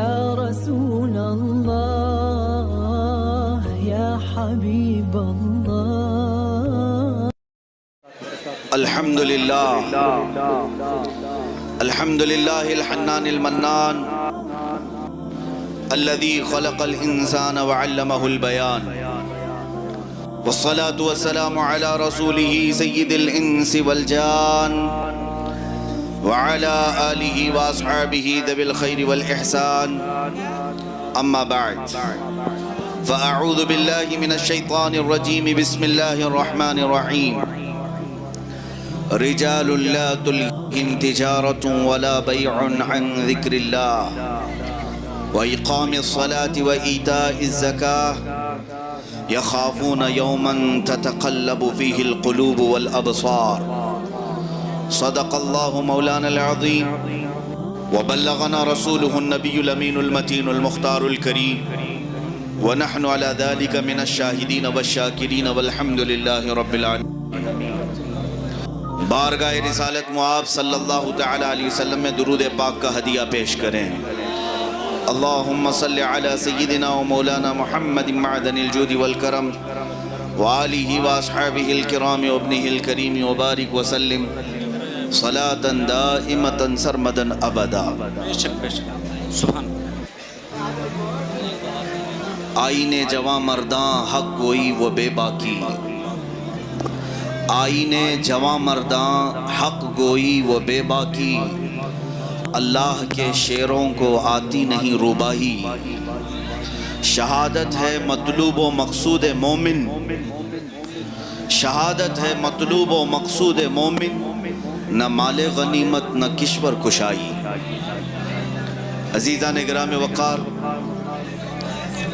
يا رسول الله يا حبيب الله. الحمد لله الحنان المنان الذي خلق الإنسان وعلمه البيان، والصلاة والسلام على رسوله سيد الإنس والجان وعلى آله وأصحابه ذوي الخير والإحسان. أما بعد، فأعوذ بالله من الشيطان الرجيم. بسم الله الرحمن الرحيم. رجال لا تلهيهم تجارة ولا بيع عن ذكر الله وإقام الصلاة وإيتاء الزكاة يخافون يوما تتقلب فيه القلوب والأبصار. صدق الله مولانا العظيم وبلغنا رسوله النبي الأمين المتين المختار الكريم، ونحن على ذلك من الشاهدين والشاكرين والحمد لله رب العالمين. بارگاہ رسالت معاب صلی اللہ تعالی علیہ وسلم میں درود پاک کا ہدیہ پیش کریں. اللہم صلی علی سیدنا و مولانا محمد معدن الجود والکرم وآلہ واصحابہ الکرام وابنہ الکریم وبارک وسلم صلاة دائمة سرمدا ابدا. آئین جواں مرداں حق گوئی و بے باکی، آئین جواں مرداں حق گوئی و بے باکی، اللہ کے شعروں کو آتی نہیں روباہی. شہادت ہے مطلوب و مقصود مومن، شہادت ہے مطلوب و مقصود مومن، نہ مال غنیمت نہ کشور کشائی. عزیزان گرام وقار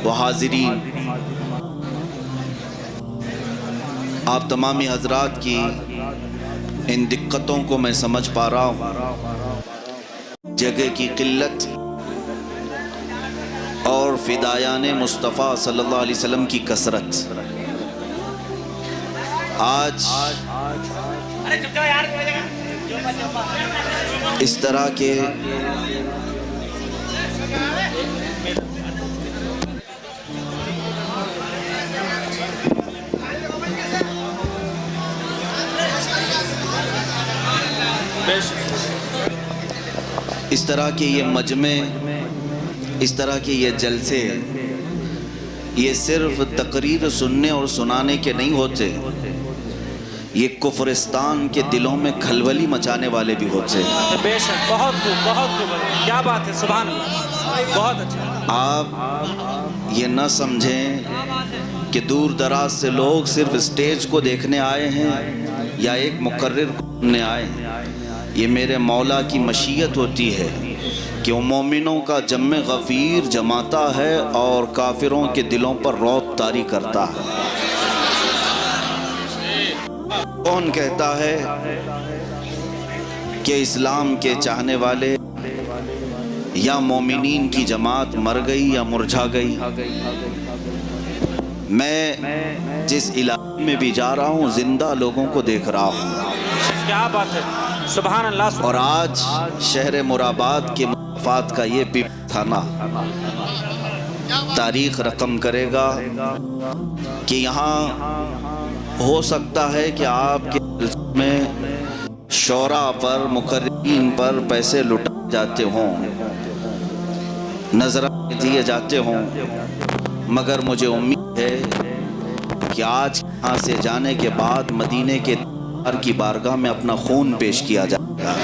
و حاضرین، آپ تمامی حضرات کی ان دقتوں کو میں سمجھ پا رہا ہوں. جگہ کی قلت اور فدایان مصطفیٰ صلی اللہ علیہ وسلم کی کثرت. آج اس طرح کے یہ مجمع، اس طرح کے یہ جلسے، یہ صرف تقریر سننے اور سنانے کے نہیں ہوتے، یہ کفرستان کے دلوں میں کھلبلی مچانے والے بھی ہوتے ہیں. بے شک، بہت خوب، بہت خوب، کیا بات ہے، سبحان اللہ، بہت اچھا. آپ یہ نہ سمجھیں کہ دور دراز سے لوگ صرف اسٹیج کو دیکھنے آئے ہیں یا ایک مقرر کو سننے آئے ہیں. یہ میرے مولا کی مشیت ہوتی ہے کہ وہ مومنوں کا جمع غفیر جماتا ہے اور کافروں کے دلوں پر رعب طاری کرتا ہے. کون کہتا ہے کہ اسلام کے چاہنے والے یا مومنین کی جماعت مر گئی یا مرجھا گئی؟ میں جس علاقے میں بھی جا رہا ہوں زندہ لوگوں کو دیکھ رہا ہوں. کیا بات ہے، سبحان اللہ. اور آج شہر مراباد کے مفاد کا یہ بھی تھانہ تاریخ رقم کرے گا کہ یہاں ہو سکتا ہے کہ آپ کے میں شعراء پر، مقررین پر پیسے لٹائے جاتے ہوں، نذرانے دیے جاتے ہوں، مگر مجھے امید ہے کہ آج یہاں سے جانے کے بعد مدینے کے کی بارگاہ میں اپنا خون پیش کیا جائے گا.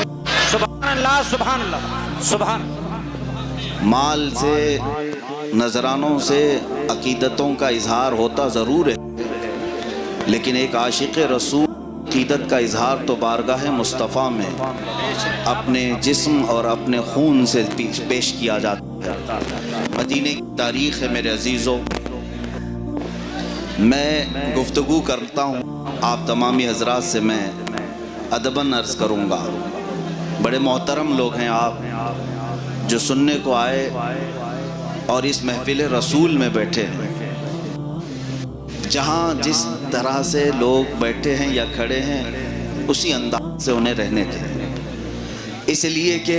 سبحان اللہ، سبحان اللہ، سبحان. مال سے، نذرانوں سے عقیدتوں کا اظہار ہوتا ضرور ہے، لیکن ایک عاشق رسول عقیدت کا اظہار تو بارگاہ مصطفیٰ میں اپنے جسم اور اپنے خون سے پیش کیا جاتا ہے. مدینے کی تاریخ ہے میرے عزیزوں. میں گفتگو کرتا ہوں آپ تمامی حضرات سے، میں ادباً عرض کروں گا. بڑے محترم لوگ ہیں آپ جو سننے کو آئے اور اس محفل رسول میں بیٹھے ہیں. جہاں جس طرح سے لوگ بیٹھے ہیں یا کھڑے ہیں اسی انداز سے انہیں رہنے تھے، اس لیے کہ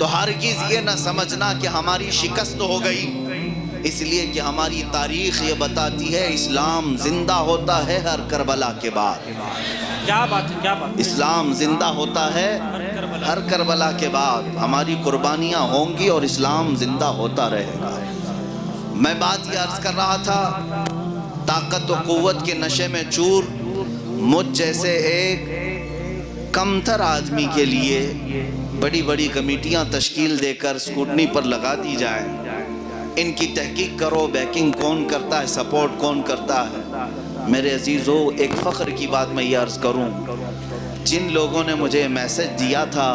تو ہرگز یہ نہ سمجھنا کہ ہماری شکست ہو گئی، اس لیے کہ ہماری تاریخ یہ بتاتی ہے اسلام زندہ ہوتا ہے ہر کربلا کے بعد۔ کیا بات ہے، کیا بات ہے۔ اسلام زندہ ہوتا ہے ہر کربلا کے بعد، ہماری قربانیاں ہوں گی اور اسلام زندہ ہوتا رہے گا۔ میں بات یہ عرض کر رہا تھا، طاقت و قوت کے نشے میں چور مجھ جیسے ایک کمتر آدمی کے لیے بڑی بڑی کمیٹیاں تشکیل دے کر اسکوٹنی پر لگا دی جائیں، ان کی تحقیق کرو، بیکنگ کون کرتا ہے، سپورٹ کون کرتا ہے۔ میرے عزیزو، ایک فخر کی بات میں یہ عرض کروں، جن لوگوں نے مجھے میسج دیا تھا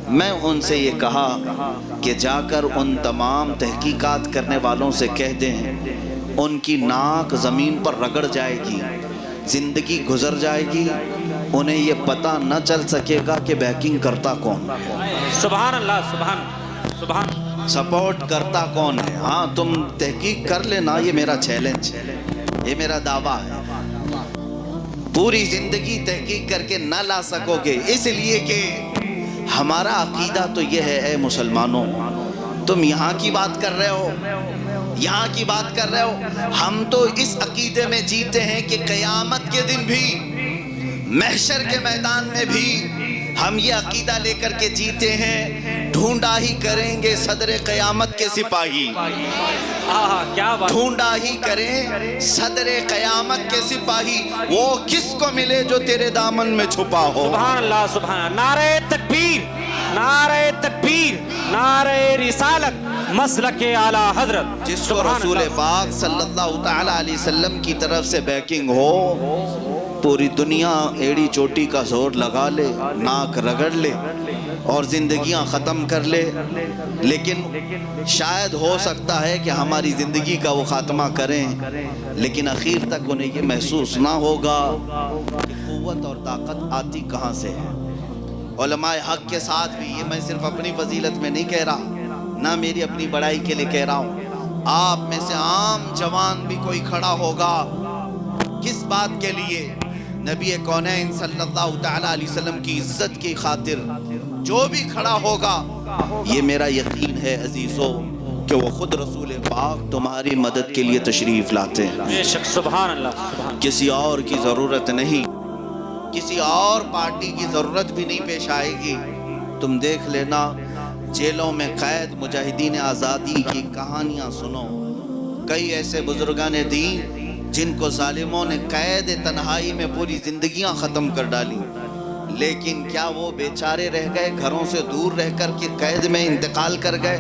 میں ان سے یہ کہا کہ جا کر ان تمام تحقیقات کرنے والوں سے کہہ دیں ان کی ناک زمین پر رگڑ جائے گی، زندگی گزر جائے گی، انہیں یہ پتہ نہ چل سکے گا کہ بیکنگ کرتا کون، سبحان اللہ، سبحان سبحان، سپورٹ کرتا کون ہے۔ ہاں تم تحقیق کر لینا، یہ میرا چیلنج ہے، یہ میرا دعویٰ ہے۔ پوری زندگی تحقیق کر کے نہ لا سکو گے، اس لیے کہ ہمارا عقیدہ تو یہ ہے، اے مسلمانوں، تم یہاں کی بات کر رہے ہو، یہاں کی بات کر رہے ہو، ہم تو اس عقیدے میں جیتے ہیں کہ قیامت کے دن بھی، محشر کے میدان میں بھی ہم یہ عقیدہ لے کر کے جیتے ہیں، ڈھونڈا ہی کریں گے صدر قیامت کے سپاہی، کیا بات، ڈھونڈا ہی کریں صدر قیامت کے سپاہی، وہ کس کو ملے جو تیرے دامن میں چھپا ہو۔ سبحان اللہ، سبحان اللہ، نعرہ تکبیر، نعرہ تکبیر، نعرہ رسالت، مسلک اعلیٰ حضرت، جس کو رسول پاک صلی اللہ تعالیٰ علیہ وسلم کی طرف سے بیکنگ ہو، پوری دنیا ایڑی چوٹی کا زور لگا لے، ناک رگڑ لے اور زندگیاں ختم کر لے، لیکن شاید ہو سکتا ہے کہ ہماری زندگی کا وہ خاتمہ کریں، لیکن اخیر تک انہیں یہ محسوس نہ ہوگا کہ قوت اور طاقت آتی کہاں سے ہے۔ علماء حق کے ساتھ بھی، یہ میں صرف اپنی فضیلت میں نہیں کہہ رہا، نہ میری اپنی بڑائی کے لیے کہہ رہا ہوں، آپ میں سے عام جوان بھی کوئی کھڑا ہوگا، کس بات کے لیے؟ نبی کونین صلی اللہ تعالیٰ علیہ وسلم کی عزت کی خاطر جو بھی کھڑا ہوگا، یہ میرا یقین ہے عزیزو کہ وہ خود رسول پاک تمہاری مدد کے لیے تشریف لاتے ہیں، بے شک، سبحان اللہ، سبحان، کسی اور کی ضرورت نہیں، کسی اور پارٹی کی ضرورت بھی نہیں پیش آئے گی۔ تم دیکھ لینا، جیلوں میں قید مجاہدین آزادی کی کہانیاں سنو، کئی ایسے بزرگان دین جن کو ظالموں نے قید تنہائی میں پوری زندگیاں ختم کر ڈالی، لیکن کیا وہ بیچارے رہ گئے گھروں سے دور رہ کر کے قید میں انتقال کر گئے؟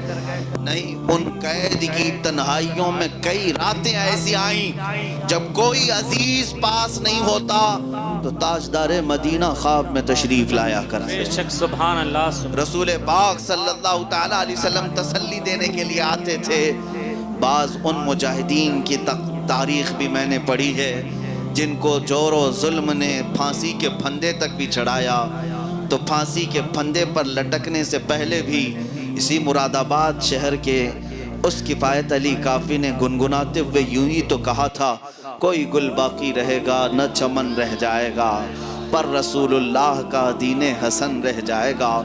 نہیں، ان قید کی تنہائیوں میں کئی راتیں ایسی آئیں جب کوئی عزیز پاس نہیں ہوتا تو تاجدار مدینہ خواب میں تشریف لایا کرتے۔ بے شک، سبحان اللہ، رسول پاک صلی اللہ تعالیٰ علیہ وسلم تسلی دینے کے لیے آتے تھے۔ بعض ان مجاہدین کی تاریخ بھی میں نے پڑھی ہے جن کو جور و ظلم نے پھانسی کے پھندے تک بھی چڑھایا، تو پھانسی کے پھندے پر لٹکنے سے پہلے بھی اسی مراد آباد شہر کے اس کفایت علی کافی نے گنگناتے ہوئے یوں ہی تو کہا تھا، کوئی گل باقی رہے گا نہ چمن رہ جائے گا، پر رسول اللہ کا دین حسن رہ جائے گا،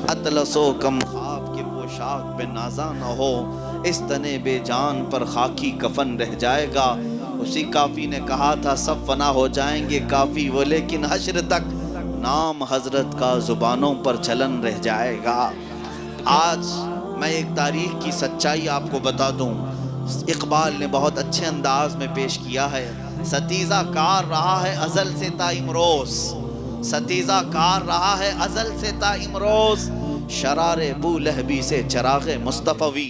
اطلس و کم خواب کے پوشاک پہ نازا نہ ہو، اس تنے بے جان پر خاکی کفن رہ جائے گا۔ اسی کافی نے کہا تھا سب فنا ہو جائیں گے کافی وہ، لیکن حشر تک نام حضرت کا زبانوں پر چلن رہ جائے گا۔ آج میں ایک تاریخ کی سچائی آپ کو بتا دوں، اقبال نے بہت اچھے انداز میں پیش کیا ہے، ستیزہ کار رہا ہے ازل سے تا امروز، ستیزہ کار رہا ہے ازل سے تا امروز، شرار بو لہبی سے چراغ مصطفی۔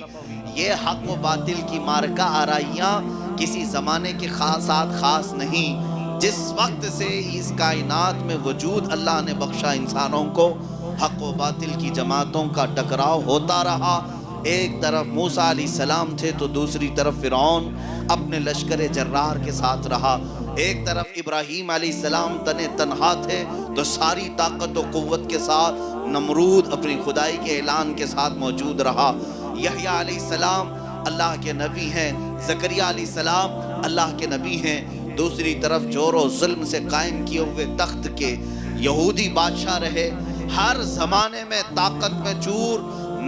یہ حق و باطل کی مارکہ آرائیاں کسی زمانے کے ساتھ خاص نہیں، جس وقت سے اس کائنات میں وجود اللہ نے بخشا انسانوں کو، حق و باطل کی جماعتوں کا ٹکراؤ ہوتا رہا۔ ایک طرف موسیٰ علیہ السلام تھے تو دوسری طرف فرعون اپنے لشکر جرار کے ساتھ رہا، ایک طرف ابراہیم علیہ السلام تنہا تھے تو ساری طاقت و قوت کے ساتھ نمرود اپنی خدائی کے اعلان کے ساتھ موجود رہا، یحییٰ علیہ السلام اللہ کے نبی ہیں، زکریا علیہ السلام اللہ کے نبی ہیں، دوسری طرف جور و ظلم سے قائم کیے ہوئے تخت کے یہودی بادشاہ رہے۔ ہر زمانے میں طاقت میں چور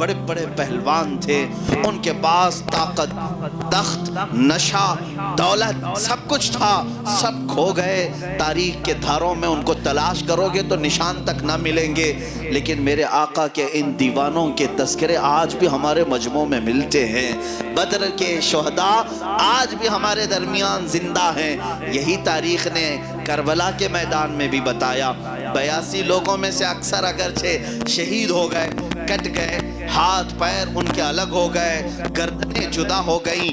بڑے بڑے پہلوان تھے، ان کے پاس طاقت، تخت، نشہ، دولت سب کچھ تھا، سب کھو گئے۔ تاریخ کے دھاروں میں ان کو تلاش کرو گے تو نشان تک نہ ملیں گے، لیکن میرے آقا کے ان دیوانوں کے تذکرے آج بھی ہمارے مجموع میں ملتے ہیں۔ بدر کے شہداء آج بھی ہمارے درمیان زندہ ہیں۔ یہی تاریخ نے کربلا کے میدان میں بھی بتایا، 82 لوگوں میں سے اکثر اگرچہ شہید ہو گئے، کٹ گئے، ہاتھ پیر ان کے الگ ہو گئے، گردنیں جدا ہو گئیں۔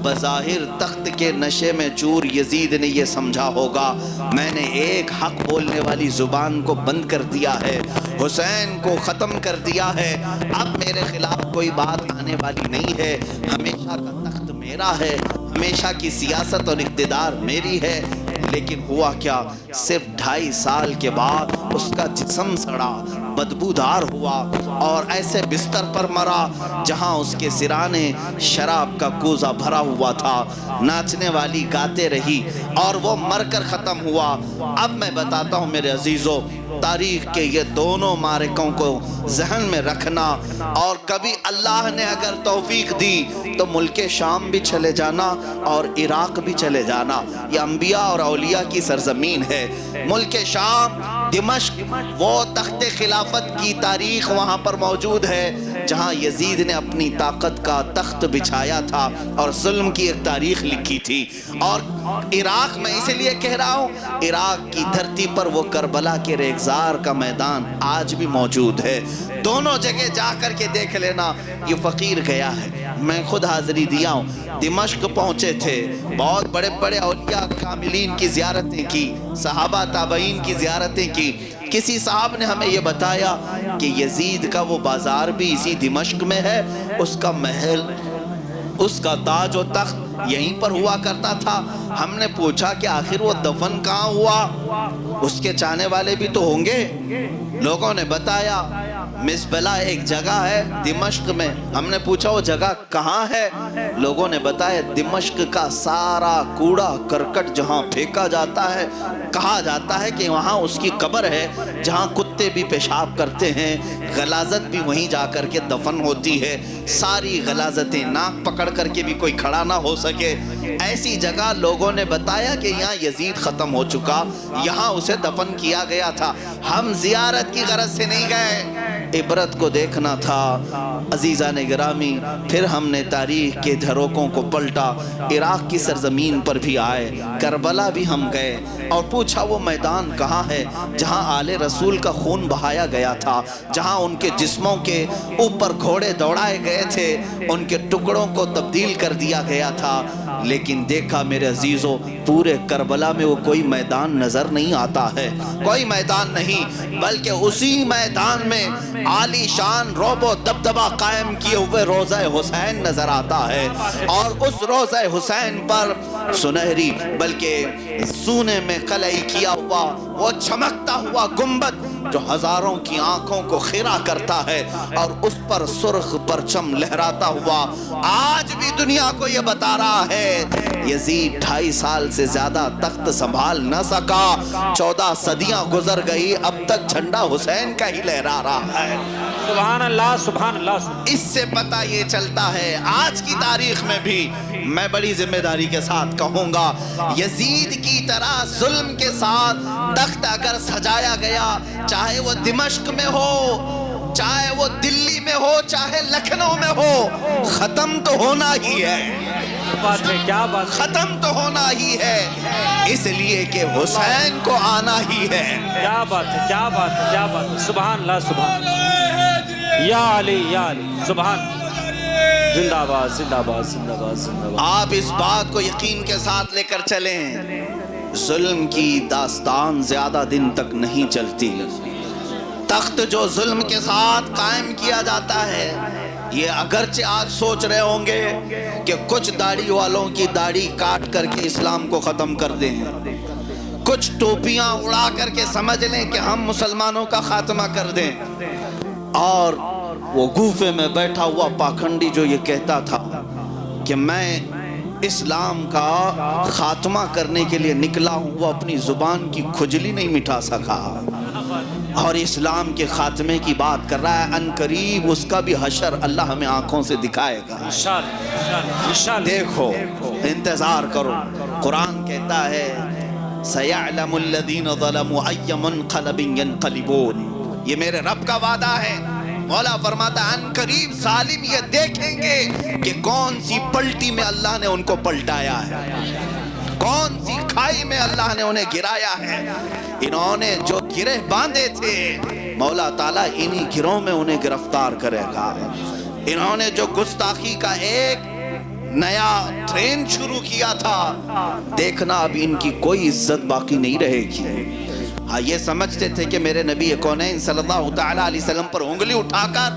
بظاہر تخت کے نشے میں چور یزید نے یہ سمجھا ہوگا میں نے ایک حق بولنے والی زبان کو بند کر دیا ہے، حسین کو ختم کر دیا ہے، اب میرے خلاف کوئی بات آنے والی نہیں ہے، ہمیشہ کا تخت میرا ہے، ہمیشہ کی سیاست اور اقتدار میری ہے۔ لیکن ہوا کیا، صرف 2.5 سال کے بعد اس کا جسم سڑا، بدبودار ہوا اور ایسے بستر پر مرا جہاں اس کے سرانے شراب کا کوزہ بھرا ہوا تھا، ناچنے والی گاتے رہی اور وہ مر کر ختم ہوا۔ اب میں بتاتا ہوں میرے عزیزو، تاریخ کے یہ دونوں معرکوں کو ذہن میں رکھنا، اور کبھی اللہ نے اگر توفیق دی تو ملک شام بھی چلے جانا اور عراق بھی چلے جانا۔ یہ انبیاء اور اولیاء کی سرزمین ہے۔ ملک شام، دمشق، وہ تخت خلافت کی تاریخ وہاں پر موجود ہے جہاں یزید نے اپنی طاقت کا تخت بچھایا تھا اور ظلم کی ایک تاریخ لکھی تھی۔ اور عراق میں اسی لیے کہہ رہا ہوں، عراق کی دھرتی پر وہ کربلا کے ریگزار کا میدان آج بھی موجود ہے۔ دونوں جگہ جا کر کے دیکھ لینا، یہ فقیر گیا ہے، میں خود حاضری دیا ہوں۔ دمشق پہنچے تھے، بہت بڑے بڑے اولیاء کاملین کی زیارتیں کی، صحابہ تابعین کی زیارتیں کی۔ کسی صاحب نے ہمیں یہ بتایا کہ یزید کا وہ بازار بھی اسی دمشق میں ہے، اس کا محل، اس کا تاج و تخت یہیں پر ہوا کرتا تھا۔ ہم نے پوچھا کہ آخر وہ دفن کہاں ہوا، اس کے چاہنے والے بھی تو ہوں گے۔ لوگوں نے بتایا مزبلہ ایک جگہ ہے دمشق میں۔ ہم نے پوچھا وہ جگہ کہاں ہے، لوگوں نے بتایا دمشق کا سارا کوڑا کرکٹ جہاں پھینکا جاتا ہے، کہا جاتا ہے کہ وہاں اس کی قبر ہے جہاں کتے بھی پیشاب کرتے ہیں، غلاظت بھی وہیں جا کر کے دفن ہوتی ہے۔ ساری غلاظتیں ناک پکڑ کر کے بھی کوئی کھڑا نہ ہو سکے، ایسی جگہ لوگوں نے بتایا کہ یہاں یزید ختم ہو چکا، یہاں اسے دفن کیا گیا تھا۔ ہم زیارت کی غرض سے نہیں گئے، عبرت کو دیکھنا تھا۔ عزیزان گرامی، پھر ہم نے تاریخ کے جھروکوں کو پلٹا، عراق کی سرزمین پر بھی آئے، کربلا بھی ہم گئے اور پوچھا وہ میدان کہاں ہے جہاں آل رسول کا خون بہایا گیا تھا، جہاں ان کے جسموں کے اوپر گھوڑے دوڑائے گئے تھے، ان کے ٹکڑوں کو تبدیل کر دیا گیا تھا۔ لیکن دیکھا میرے عزیزو، پورے کربلا میں وہ کوئی میدان نظر نہیں آتا ہے، کوئی میدان نہیں، بلکہ اسی میدان میں عالی شان رعب و دبدبہ قائم کیے ہوئے روضہ حسین نظر آتا ہے، اور اس روضہ حسین پر سنہری بلکہ سونے میں قلعی کیا ہوا وہ چمکتا ہوا گنبد جو ہزاروں کی آنکھوں کو خیرہ کرتا ہے، اور اس پر سرخ پرچم لہراتا ہوا آج بھی دنیا کو یہ بتا رہا ہے یزید 2.5 سال سے زیادہ تخت سنبھال نہ سکا، 14 صدیاں گزر گئی، اب تک جھنڈا حسین کا ہی لہرا رہا ہے۔ سبحان اللہ، سبحان اللہ۔ اس سے پتہ یہ چلتا ہے آج کی تاریخ میں بھی میں بڑی ذمہ داری کے ساتھ کہوں گا، یزید کی طرح ظلم کے ساتھ تخت اگر سجایا گیا، چاہے وہ دمشق میں ہو، چاہے وہ دلی میں ہو، چاہے لکھنؤ میں ہو، ختم تو ہونا ہی ہے، بات ہے، کیا بات ہے، ختم تو ہونا ہی ہے، اس لیے کہ حسین کو آنا ہی ہے۔ کیا بات ہے، کیا بات ہے، کیا بات ہے، سبحان اللہ، سبحان اللہ، یا علی، یا علی، سبحان اللہ، زندہ باد، زندہ باد، زندہ باد، زندہ باد۔ آپ اس بات کو یقین کے ساتھ لے کر چلیں، ظلم کی داستان زیادہ دن تک نہیں چلتی۔ تخت جو ظلم کے ساتھ قائم کیا جاتا ہے، یہ اگرچہ آج سوچ رہے ہوں گے کہ کچھ داڑھی والوں کی داڑھی کاٹ کر کے اسلام کو ختم کر دیں، کچھ ٹوپیاں اڑا کر کے سمجھ لیں کہ ہم مسلمانوں کا خاتمہ کر دیں، اور وہ گوفے میں بیٹھا ہوا پاکھنڈی جو یہ کہتا تھا کہ میں اسلام کا خاتمہ کرنے کے لیے نکلا ہوں، وہ اپنی زبان کی کھجلی نہیں مٹا سکا۔ اور اسلام کے خاتمے کی بات کر رہا ہے. ان قریب اس کا بھی حشر اللہ ہمیں آنکھوں سے دکھائے گا. انشاءاللہ دیکھو انتظار کرو. قرآن کہتا ہے سَيَعْلَمُ الَّذِينَ ظَلَمُوا أَيَّ مُنْقَلَبٍ يَنْقَلِبُونَ. یہ میرے رب کا وعدہ ہے. مولا فرماتا ہے ان قریب ظالم یہ دیکھیں گے کہ کون سی پلٹی میں اللہ نے ان کو پلٹایا ہے, کون سی کھائی میں اللہ نے انہیں گرایا ہے. انہوں نے جو گرہ باندھے تھے مولا تعالیٰ انہی گروں میں انہیں گرفتار کرے گا. انہوں نے جو گستاخی کا ایک نیا ٹرین شروع کیا تھا, دیکھنا اب ان کی کوئی عزت باقی نہیں رہے گی. ہاں یہ سمجھتے تھے کہ میرے نبی کونین صلی اللہ تعالیٰ علیہ وسلم پر انگلی اٹھا کر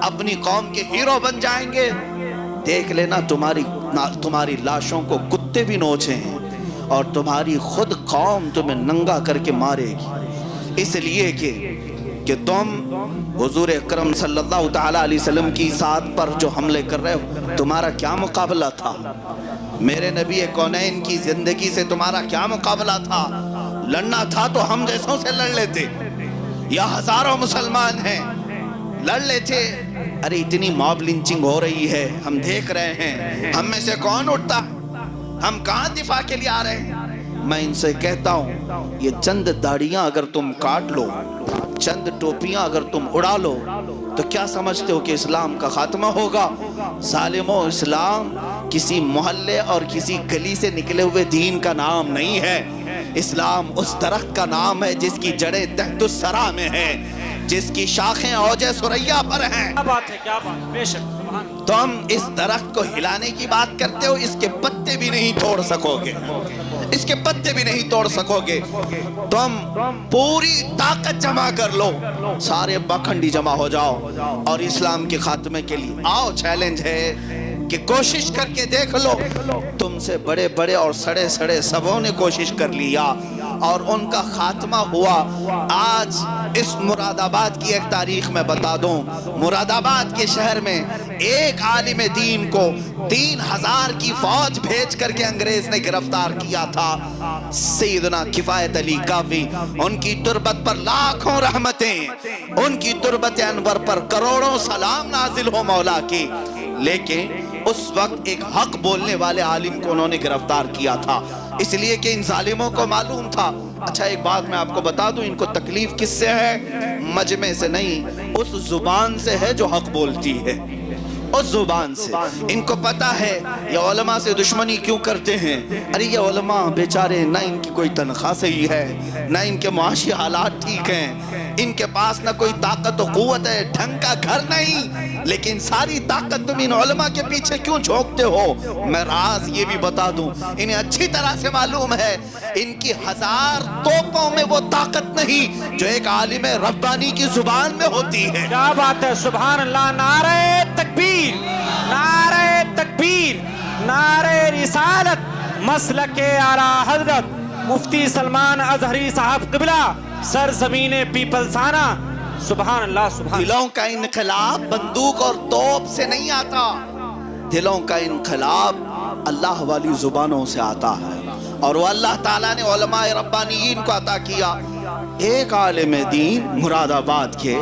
اپنی قوم کے ہیرو بن جائیں گے. دیکھ لینا تمہاری لاشوں کو کتے بھی نوچے ہیں اور تمہاری خود قوم تمہیں ننگا کر کے مارے گی, اس لیے کہ تم حضور اکرم صلی اللہ تعالیٰ علیہ وسلم کی ذات پر جو حملے کر رہے ہو, تمہارا کیا مقابلہ تھا؟ میرے نبی کونین کی زندگی سے تمہارا کیا مقابلہ تھا؟ لڑنا تھا تو ہم جیسوں سے لڑ لیتے, یا ہزاروں مسلمان ہیں لڑ لیتے. ارے اتنی موب لنچنگ ہو رہی ہے, ہم دیکھ رہے ہیں, ہم میں سے کون اٹھتا؟ ہم کہاں دفاع کے لیے آ رہے ہیں؟ میں ان سے کہتا ہوں یہ چند داڑیاں اگر تم کاٹ لو, چند ٹوپیاں اگر تم اڑا لو, تو کیا سمجھتے ہو کہ اسلام کا خاتمہ ہوگا؟ ظالموں, اسلام کسی محلے اور کسی گلی سے نکلے ہوئے دین کا نام نہیں ہے. اسلام اس درخت کا نام ہے جس کی جڑیں تحت الثری میں ہیں, جس کی شاخیں اوج ثریا پر ہیں. کیا بات ہے, کیا بات, بے شک. تم اس درخت کو ہلانے کی بات کرتے ہو, اس کے پتے بھی نہیں توڑ سکو گے, اس کے پتے بھی نہیں توڑ سکو گے. تم پوری طاقت جمع کر لو, سارے بکھنڈی جمع ہو جاؤ اور اسلام کے خاتمے کے لیے آؤ. چیلنج ہے کہ کوشش کر کے دیکھ لو. تم سے بڑے بڑے اور سڑے سڑے سبوں نے کوشش کر لیا اور ان کا خاتمہ ہوا. آج اس مراد آباد کی ایک تاریخ میں بتا دوں, مراد آباد کے شہر میں ایک عالم دین کو 3000 کی فوج بھیج کر کے انگریز نے گرفتار کیا تھا. سیدنا کفایت علی کافی, ان کی تربت پر لاکھوں رحمتیں, ان کی تربت انور پر کروڑوں سلام نازل ہو مولا کی. لیکن اس وقت ایک حق بولنے والے عالم کو انہوں نے گرفتار کیا تھا, اس لیے کہ ان ظالموں کو معلوم تھا. اچھا ایک بات میں آپ کو بتا دوں, ان کو تکلیف کس سے ہے؟ مجمع سے نہیں, اس زبان سے ہے جو حق بولتی ہے, اس زبان سے. ان کو پتا ہے یہ علماء سے دشمنی کیوں کرتے ہیں. ارے یہ علماء بیچارے نہ ان کی کوئی تنخواہ صحیح ہے, نہ ان کے معاشی حالات ٹھیک ہیں, ان کے پاس نہ کوئی طاقت و قوت ہے, ڈھنگ کا گھر نہیں, لیکن ساری طاقت تم ان علماء کے پیچھے کیوں جھونکتے ہو؟ میں راز یہ بھی بتا دوں, انہیں اچھی طرح سے معلوم ہے ان کی 1000 توپوں میں وہ طاقت نہیں جو ایک عالم ربانی کی زبان میں ہوتی ہے. کیا بات ہے, سبحان اللہ. نعرہ تکبیر, نعرہ تکبیر, نعرہ رسالت. مسلک اعلیٰ حضرت مفتی سلمان ازہری صاحب قبلہ, سرزمین پیپلسانہ. سبحان اللہ, سبحان. دلوں کا انقلاب بندوق اور توپ سے نہیں آتا, دلوں کا انقلاب اللہ والی زبانوں سے آتا ہے, اور وہ اللہ تعالیٰ نے علماء ربانیین کو عطا کیا. ایک عالم دین مراد آباد کے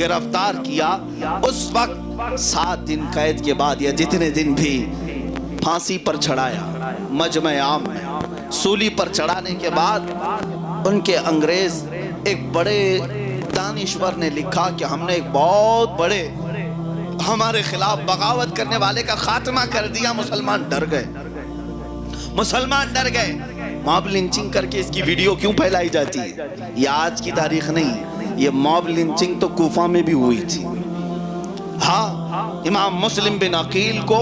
گرفتار کیا, اس وقت 7 دن قید کے بعد یا جتنے دن بھی پھانسی پر چڑھایا, مجمع عام میں سولی پر چڑھانے کے بعد ان کے انگریز ایک بڑے دانشور نے لکھا کہ ہم نے ایک بہت بڑے ہمارے خلاف بغاوت کرنے والے کا خاتمہ کر دیا. مسلمان ڈر گئے, مسلمان ڈر گئے. موب لنچنگ کر کے اس کی ویڈیو کیوں پھیلائی جاتی ہے؟ یہ آج کی تاریخ نہیں, یہ موب لنچنگ تو کوفہ میں بھی ہوئی تھی. ہاں, امام مسلم بن عقیل کو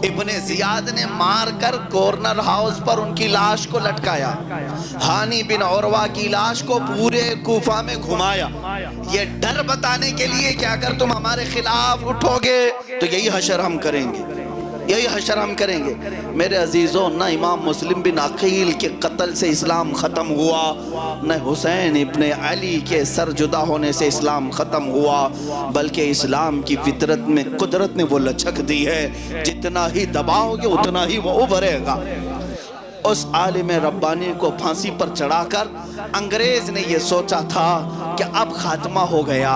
ابن زیاد نے مار کر گورنر ہاؤس پر ان کی لاش کو لٹکایا. ہانی بن عروہ کی لاش کو پورے کوفہ میں گھمایا, یہ ڈر بتانے کے لیے کہ اگر تم ہمارے خلاف اٹھو گے تو یہی حشر ہم کریں گے, یہی حشر ہم کریں گے. میرے عزیزوں, نہ امام مسلم بن عقیل کے قتل سے اسلام ختم ہوا, نہ حسین ابن علی کے سر جدا ہونے سے اسلام ختم ہوا, بلکہ اسلام کی فطرت میں قدرت نے وہ لچک دی ہے, جتنا ہی دباؤ گے اتنا ہی وہ ابھرے گا. اس عالم ربانی کو پھانسی پر چڑھا کر انگریز نے یہ سوچا تھا کہ اب خاتمہ ہو گیا،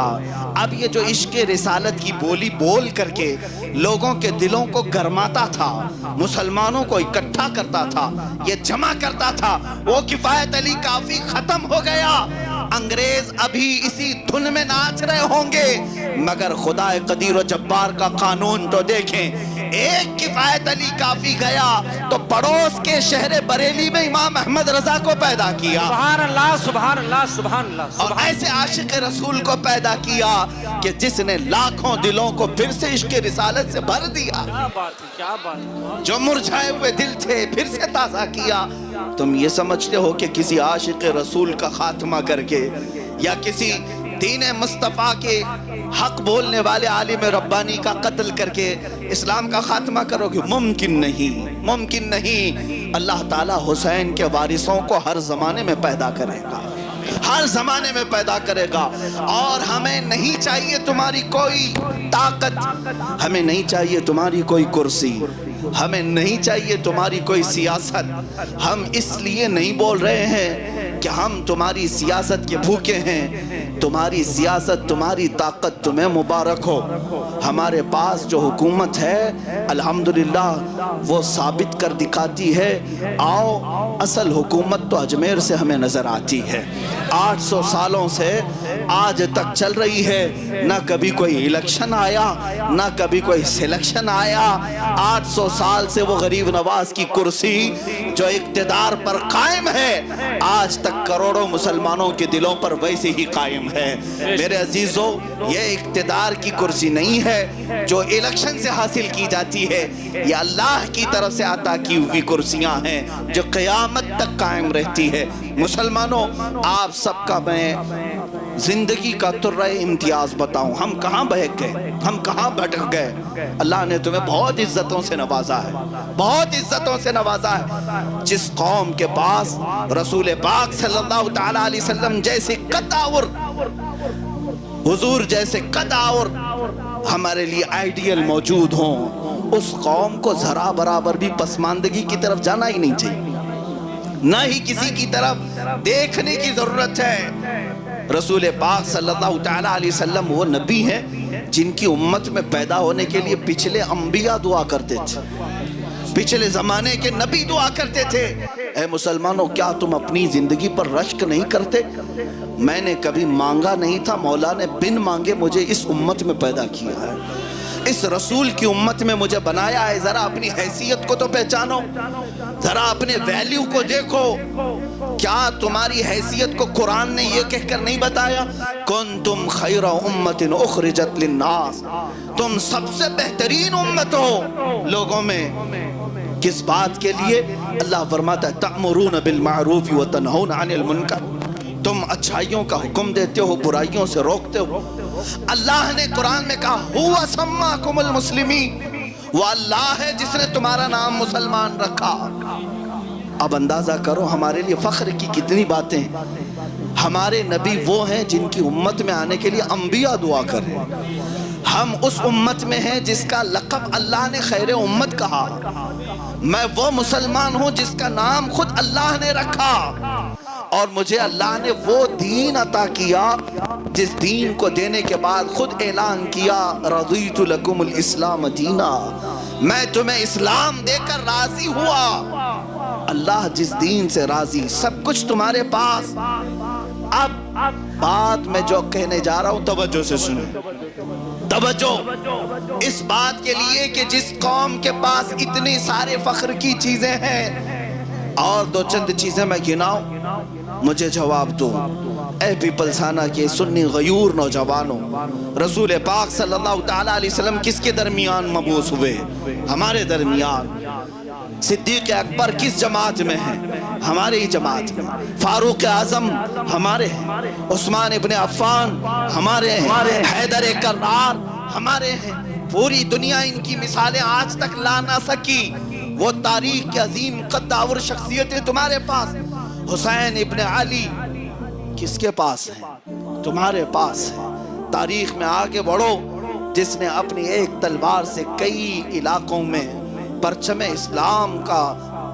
اب یہ جو عشق رسالت کی بولی بول کر کے لوگوں کے دلوں کو گرماتا تھا، مسلمانوں کو اکٹھا کرتا تھا، یہ جمع کرتا تھا، وہ کفایت علی کافی ختم ہو گیا۔ انگریز ابھی اسی دھن میں ناچ رہے ہوں گے، مگر خدا قدیر و جبار کا قانون تو دیکھیں، ایک کفایت علی کافی گیا تو پڑوس کے شہر بریلی میں امام احمد رضا کو پیدا کیا، سبحان اللہ سبحان اللہ سبحان اللہ، اور ایسے عاشق رسول کو پیدا کیا کہ جس نے لاکھوں دلوں کو پھر سے عشق رسالت سے بھر دیا، کیا بات ہے کیا بات ہے، جو مرجھائے ہوئے دل تھے پھر سے تازہ کیا۔ تم یہ سمجھتے ہو کہ کسی عاشق رسول کا خاتمہ کر کے یا کسی دین مصطفیٰ کے حق بولنے والے عالم ربانی کا قتل کر کے اسلام کا خاتمہ کرو گے؟ ممکن نہیں، ممکن نہیں۔ اللہ تعالیٰ حسین کے وارثوں کو ہر زمانے میں پیدا کرے گا، ہر زمانے میں پیدا کرے گا، اور ہمیں نہیں چاہیے تمہاری کوئی طاقت، ہمیں نہیں چاہیے تمہاری کوئی کرسی، ہمیں نہیں چاہیے تمہاری کوئی سیاست۔ ہم اس لیے نہیں بول رہے ہیں کہ ہم تمہاری سیاست کے بھوکے ہیں، تمہاری سیاست، تمہاری طاقت تمہیں مبارک ہو۔ ہمارے پاس جو حکومت ہے الحمدللہ وہ ثابت کر دکھاتی ہے۔ آؤ، اصل حکومت تو اجمیر سے ہمیں نظر آتی ہے، 800 سالوں سے آج تک چل رہی ہے، نہ کبھی کوئی الیکشن آیا نہ کبھی کوئی سلیکشن آیا۔ 800 سال سے وہ غریب نواز کی کرسی جو اقتدار پر قائم ہے آج تک کروڑوں مسلمانوں کے دلوں پر ویسے ہی قائم ہے۔ میرے عزیزو، یہ اقتدار کی کرسی نہیں ہے جو الیکشن سے حاصل کی جاتی ہے، یہ اللہ کی طرف سے عطا کی ہوئی کرسیاں ہیں جو قیامت تک قائم رہتی ہے۔ مسلمانوں، آپ سب کا میں زندگی کا ترہ امتیاز بتاؤں، ہم کہاں بہک گئے، ہم کہاں بھٹک گئے؟ اللہ نے تمہیں بہت عزتوں سے نوازا ہے، بہت عزتوں سے نوازا ہے۔ جس قوم کے پاس رسول پاک صلی اللہ تعالیٰ علیہ وسلم جیسے قطعور، حضور جیسے قطعور ہمارے لیے آئیڈیل موجود ہوں، اس قوم کو ذرا برابر بھی پسماندگی کی طرف جانا ہی نہیں چاہیے، نہ ہی کسی کی طرف دیکھنے کی ضرورت ہے۔ رسول پاک صلی اللہ تعالیٰ علیہ وسلم وہ نبی ہیں جن کی امت میں پیدا ہونے کے لیے پچھلے انبیاء دعا کرتے تھے، پچھلے زمانے کے نبی دعا کرتے تھے۔ اے مسلمانوں، کیا تم اپنی زندگی پر رشک نہیں کرتے؟ میں نے کبھی مانگا نہیں تھا، مولا نے بن مانگے مجھے اس امت میں پیدا کیا ہے، اس رسول کی امت میں مجھے بنایا ہے۔ ذرا اپنی حیثیت کو تو پہچانو، ذرا اپنے ویلیو کو دیکھو۔ کیا تمہاری حیثیت کو قرآن نے یہ کہہ کر نہیں بتایا کنتم خیر امت اخرجت للناس، تم سب سے بہترین امت ہو لوگوں میں؟ کس بات کے لیے؟ اللہ فرماتا ہے تأمرون بالمعروف وتنہون عن المنکر، تم اچھائیوں کا حکم دیتے ہو، برائیوں سے روکتے ہو۔ اللہ نے قرآن میں کہا ہوا سماکم المسلمین، وہ اللہ ہے جس نے تمہارا نام مسلمان رکھا۔ اب اندازہ کرو ہمارے لیے فخر کی کتنی باتیں ہیں۔ ہمارے نبی وہ ہیں جن کی امت میں آنے کے لیے انبیاء دعا کر رہے ہیں، ہم اس امت میں ہیں جس کا لقب اللہ نے خیر امت کہا۔ میں وہ مسلمان ہوں جس کا نام خود اللہ نے رکھا، اور مجھے اللہ نے وہ دین عطا کیا جس دین کو دینے کے بعد خود اعلان کیا رضیت لکم الاسلام دینا، میں تمہیں اسلام دے کر راضی ہوا۔ اللہ جس دین سے راضی، سب کچھ تمہارے پاس۔ اب بات میں جو کہنے جا رہا ہوں توجہ سے سنیں، توجہ اس بات کے لیے کہ جس قوم کے پاس اتنی سارے فخر کی چیزیں ہیں، اور دو چند چیزیں میں گناؤں، مجھے جواب دو۔ اے پیپلسانہ کے سنی غیور نوجوانوں، رسول پاک صلی اللہ تعالیٰ علیہ وسلم کس کے درمیان مبعوث ہوئے؟ ہمارے درمیان۔ صدیق اکبر کس جماعت میں ہیں؟ ہمارے ہی جماعت میں۔ فاروق اعظم ہمارے ہیں، عثمان ابن عفان ہمارے ہیں، حیدر کرار ہمارے ہیں۔ پوری دنیا ان کی مثالیں آج تک لا نہ سکی۔ وہ تاریخ کے عظیم قداور شخصیتیں تمہارے پاس۔ حسین ابن علی کس کے پاس ہیں؟ تمہارے پاس ہے۔ تاریخ میں آگے بڑھو، جس نے اپنی ایک تلوار سے کئی علاقوں میں پرچم اسلام کا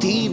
3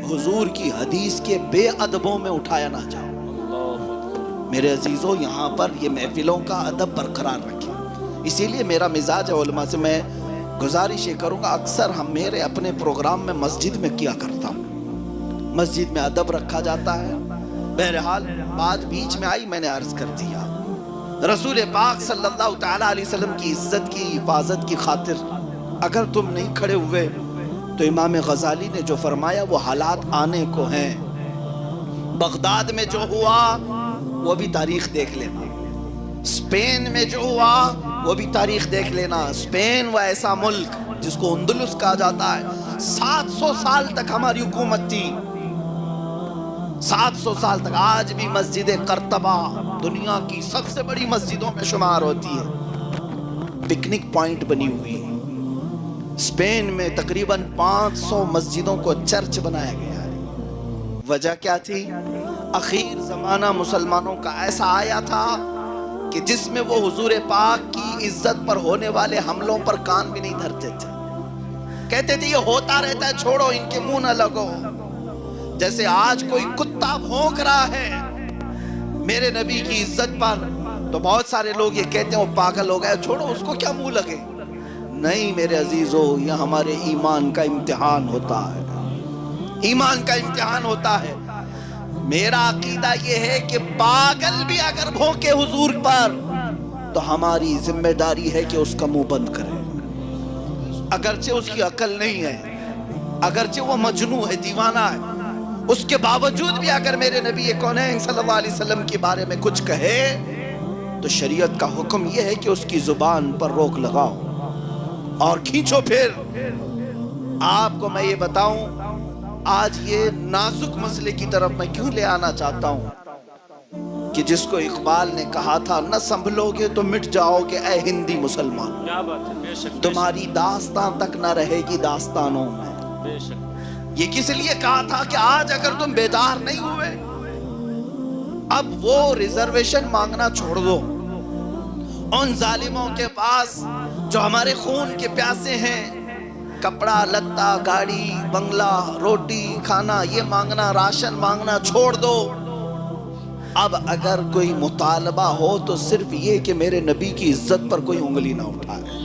حضور کی حدیث کے بے ادبوں میں اٹھایا نہ جاؤ۔ میرے عزیزوں، یہاں پر یہ محفلوں کا ادب برقرار رکھیں۔ اسی لیے میرا مزاج ہے علماء سے میں گزارش یہ کروں گا، اکثر میرے اپنے پروگرام میں مسجد میں کیا کرتا ہوں، مسجد میں ادب رکھا جاتا ہے۔ بہرحال بات بیچ میں آئی، میں نے عرض کر دیا رسول پاک صلی اللہ تعالیٰ علیہ وسلم کی عزت کی حفاظت کی خاطر اگر تم نہیں کھڑے ہوئے تو امام غزالی نے جو فرمایا وہ حالات آنے کو ہیں۔ بغداد میں جو ہوا وہ بھی تاریخ دیکھ لینا، اسپین میں جو ہوا وہ بھی تاریخ دیکھ لینا۔ اسپین وہ ایسا ملک جس کو اندلس کہا جاتا ہے، 700 سال تک ہماری حکومت تھی، 700 سال تک۔ آج بھی مسجد قرطبہ دنیا کی سب سے بڑی مسجدوں میں شمار ہوتی ہے، پکنک پوائنٹ بنی ہوئی ہے۔ اسپین میں تقریباً 500 مسجدوں کو چرچ بنایا گیا ہے۔ وجہ کیا تھی؟ اخیر زمانہ مسلمانوں کا ایسا آیا تھا کہ جس میں وہ حضور پاک کی عزت پر ہونے والے حملوں پر کان بھی نہیں دھرتے تھے، کہتے تھے یہ ہوتا رہتا ہے، چھوڑو، ان کے منہ نہ لگو۔ جیسے آج کوئی کتا بھونک رہا ہے میرے نبی کی عزت پر تو بہت سارے لوگ یہ کہتے ہیں وہ پاگل ہو گیا، چھوڑو اس کو کیا منہ لگے۔ نہیں میرے عزیزو، یہ ہمارے ایمان کا امتحان ہوتا ہے، ایمان کا امتحان ہوتا ہے۔ میرا عقیدہ یہ ہے کہ پاگل بھی اگر بھونکے حضور پر تو ہماری ذمہ داری ہے کہ اس کا منہ بند کرے، اگرچہ اس کی عقل نہیں ہے، اگرچہ وہ مجنون ہے، دیوانہ ہے، اس کے باوجود بھی اگر میرے نبی کونین صلی اللہ علیہ وسلم کے بارے میں کچھ کہے تو شریعت کا حکم یہ ہے کہ اس کی زبان پر روک لگاؤ اور کھینچو پھر۔ آپ کو میں یہ بتاؤں، آج یہ نازک مسئلے کی طرف میں کیوں لے آنا چاہتا ہوں کہ جس کو اقبال نے کہا تھا نہ سنبھلو گے تو مٹ جاؤ گے اے ہندی مسلمان، تمہاری داستان تک نہ رہے گی داستانوں میں۔ یہ کس لیے کہا تھا کہ آج اگر تم بیدار نہیں ہوئے، اب وہ ریزرویشن مانگنا چھوڑ دو۔ ان ظالموں کے پاس جو ہمارے خون کے پیاسے ہیں، کپڑا لتا، گاڑی بنگلہ، روٹی کھانا، یہ مانگنا، راشن مانگنا چھوڑ دو۔ اب اگر کوئی مطالبہ ہو تو صرف یہ کہ میرے نبی کی عزت پر کوئی انگلی نہ اٹھائے،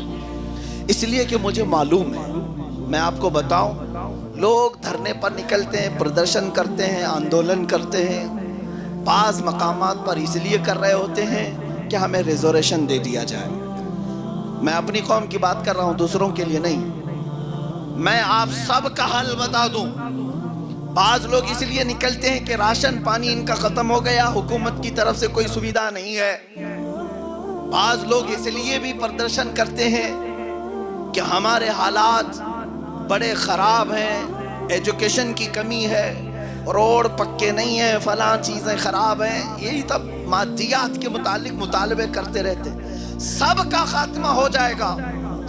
اس لیے کہ مجھے معلوم ہے، میں آپ کو بتاؤں، لوگ دھرنے پر نکلتے ہیں، پردرشن کرتے ہیں، آندولن کرتے ہیں، بعض مقامات پر اس لیے کر رہے ہوتے ہیں کہ ہمیں ریزرویشن دے دیا جائے۔ میں اپنی قوم کی بات کر رہا ہوں، دوسروں کے لیے نہیں۔ میں آپ سب کا حل بتا دوں، بعض لوگ اس لیے نکلتے ہیں کہ راشن پانی ان کا ختم ہو گیا، حکومت کی طرف سے کوئی سویدھا نہیں ہے۔ بعض لوگ اس لیے بھی پردرشن کرتے ہیں کہ ہمارے حالات بڑے خراب ہیں، ایجوکیشن کی کمی ہے، روڈ پکے نہیں ہیں، فلاں چیزیں خراب ہیں، یہی تب مادیات کے متعلق مطالبے کرتے رہتے۔ سب کا خاتمہ ہو جائے گا،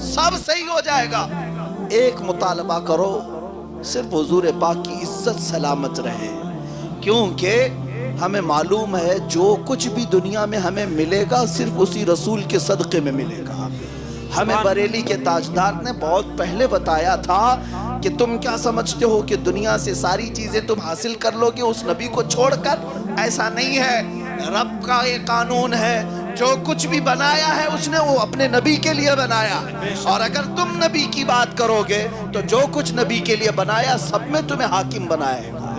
سب صحیح ہو جائے گا، ایک مطالبہ کرو، صرف حضور پاک کی عزت سلامت رہے، کیونکہ ہمیں معلوم ہے جو کچھ بھی دنیا میں ہمیں ملے گا صرف اسی رسول کے صدقے میں ملے گا۔ ہمیں بریلی کے تاجدار نے بہت پہلے بتایا تھا کہ تم کیا سمجھتے ہو کہ دنیا سے ساری چیزیں تم حاصل کر لو گے اس نبی کو چھوڑ کر؟ ایسا نہیں ہے، رب کا یہ قانون ہے، جو کچھ بھی بنایا ہے اس نے وہ اپنے نبی کے لیے بنایا، اور اگر تم نبی کی بات کرو گے تو جو کچھ نبی کے لیے بنایا سب میں تمہیں حاکم بنائے گا۔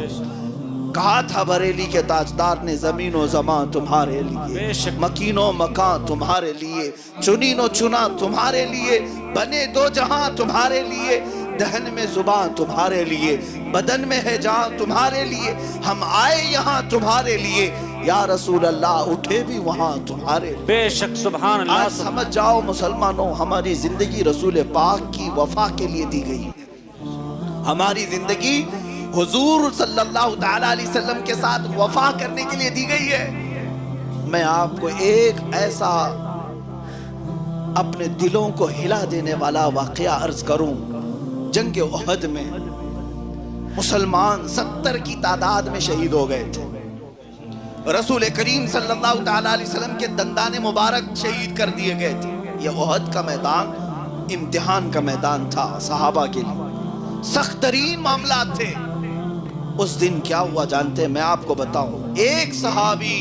کہا تھا بریلی کے تاجدار نے زمین و زمان تمہارے لیے، مکین و مکان تمہارے لیے، چنین و چنا تمہارے لیے، بنے دو جہاں تمہارے لیے، دہن میں زبان تمہارے لیے، بدن میں ہے جان تمہارے لیے، ہم آئے یہاں تمہارے لیے، یا رسول اللہ اٹھے بھی وہاں تمہارے لیے۔ بے شک سبحان اللہ۔ آج سمجھ جاؤ مسلمانوں، ہماری زندگی رسول پاک کی وفا کے لیے دی گئی ہے، ہماری زندگی حضور صلی اللہ تعالیٰ علیہ وسلم کے ساتھ وفا کرنے کے لیے دی گئی ہے۔ میں آپ کو ایک ایسا اپنے دلوں کو ہلا دینے والا واقعہ عرض کروں۔ جنگ احد میں مسلمان 70 کی تعداد میں شہید ہو گئے تھے، رسول کریم صلی اللہ تعالیٰ علیہ وسلم کے دندان مبارک شہید کر دیے گئے تھے۔ یہ احد کا میدان امتحان کا میدان تھا، صحابہ کے لیے سخت ترین معاملات تھے۔ اس دن کیا ہوا جانتے ہیں؟ میں آپ کو بتاؤں. ایک صحابی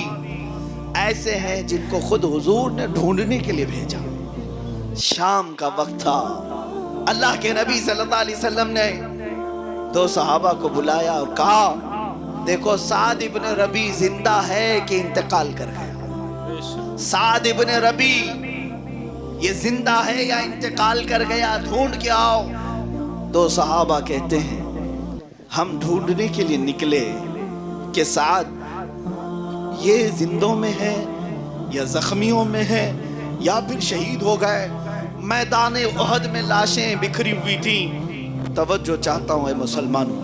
ایسے ہیں جن کو خود حضور نے ڈھونڈنے کے لیے بھیجا. شام کا وقت تھا. اللہ کے نبی صلی اللہ علیہ وسلم نے دو صحابہ کو بلایا اور کہا دیکھو سعد ابن ربی زندہ ہے کہ انتقال کر گیا؟ سعد ابن ربی یہ زندہ ہے یا انتقال کر گیا؟ ڈھونڈ کے آؤ. دو صحابہ کہتے ہیں ہم ڈھونڈنے کے لیے نکلے کہ سعد یہ زندوں میں ہے یا زخمیوں میں ہے یا پھر شہید ہو گئے. میدان احد میں لاشیں بکھری ہوئی تھیں. توجہ چاہتا ہوں اے مسلمانوں،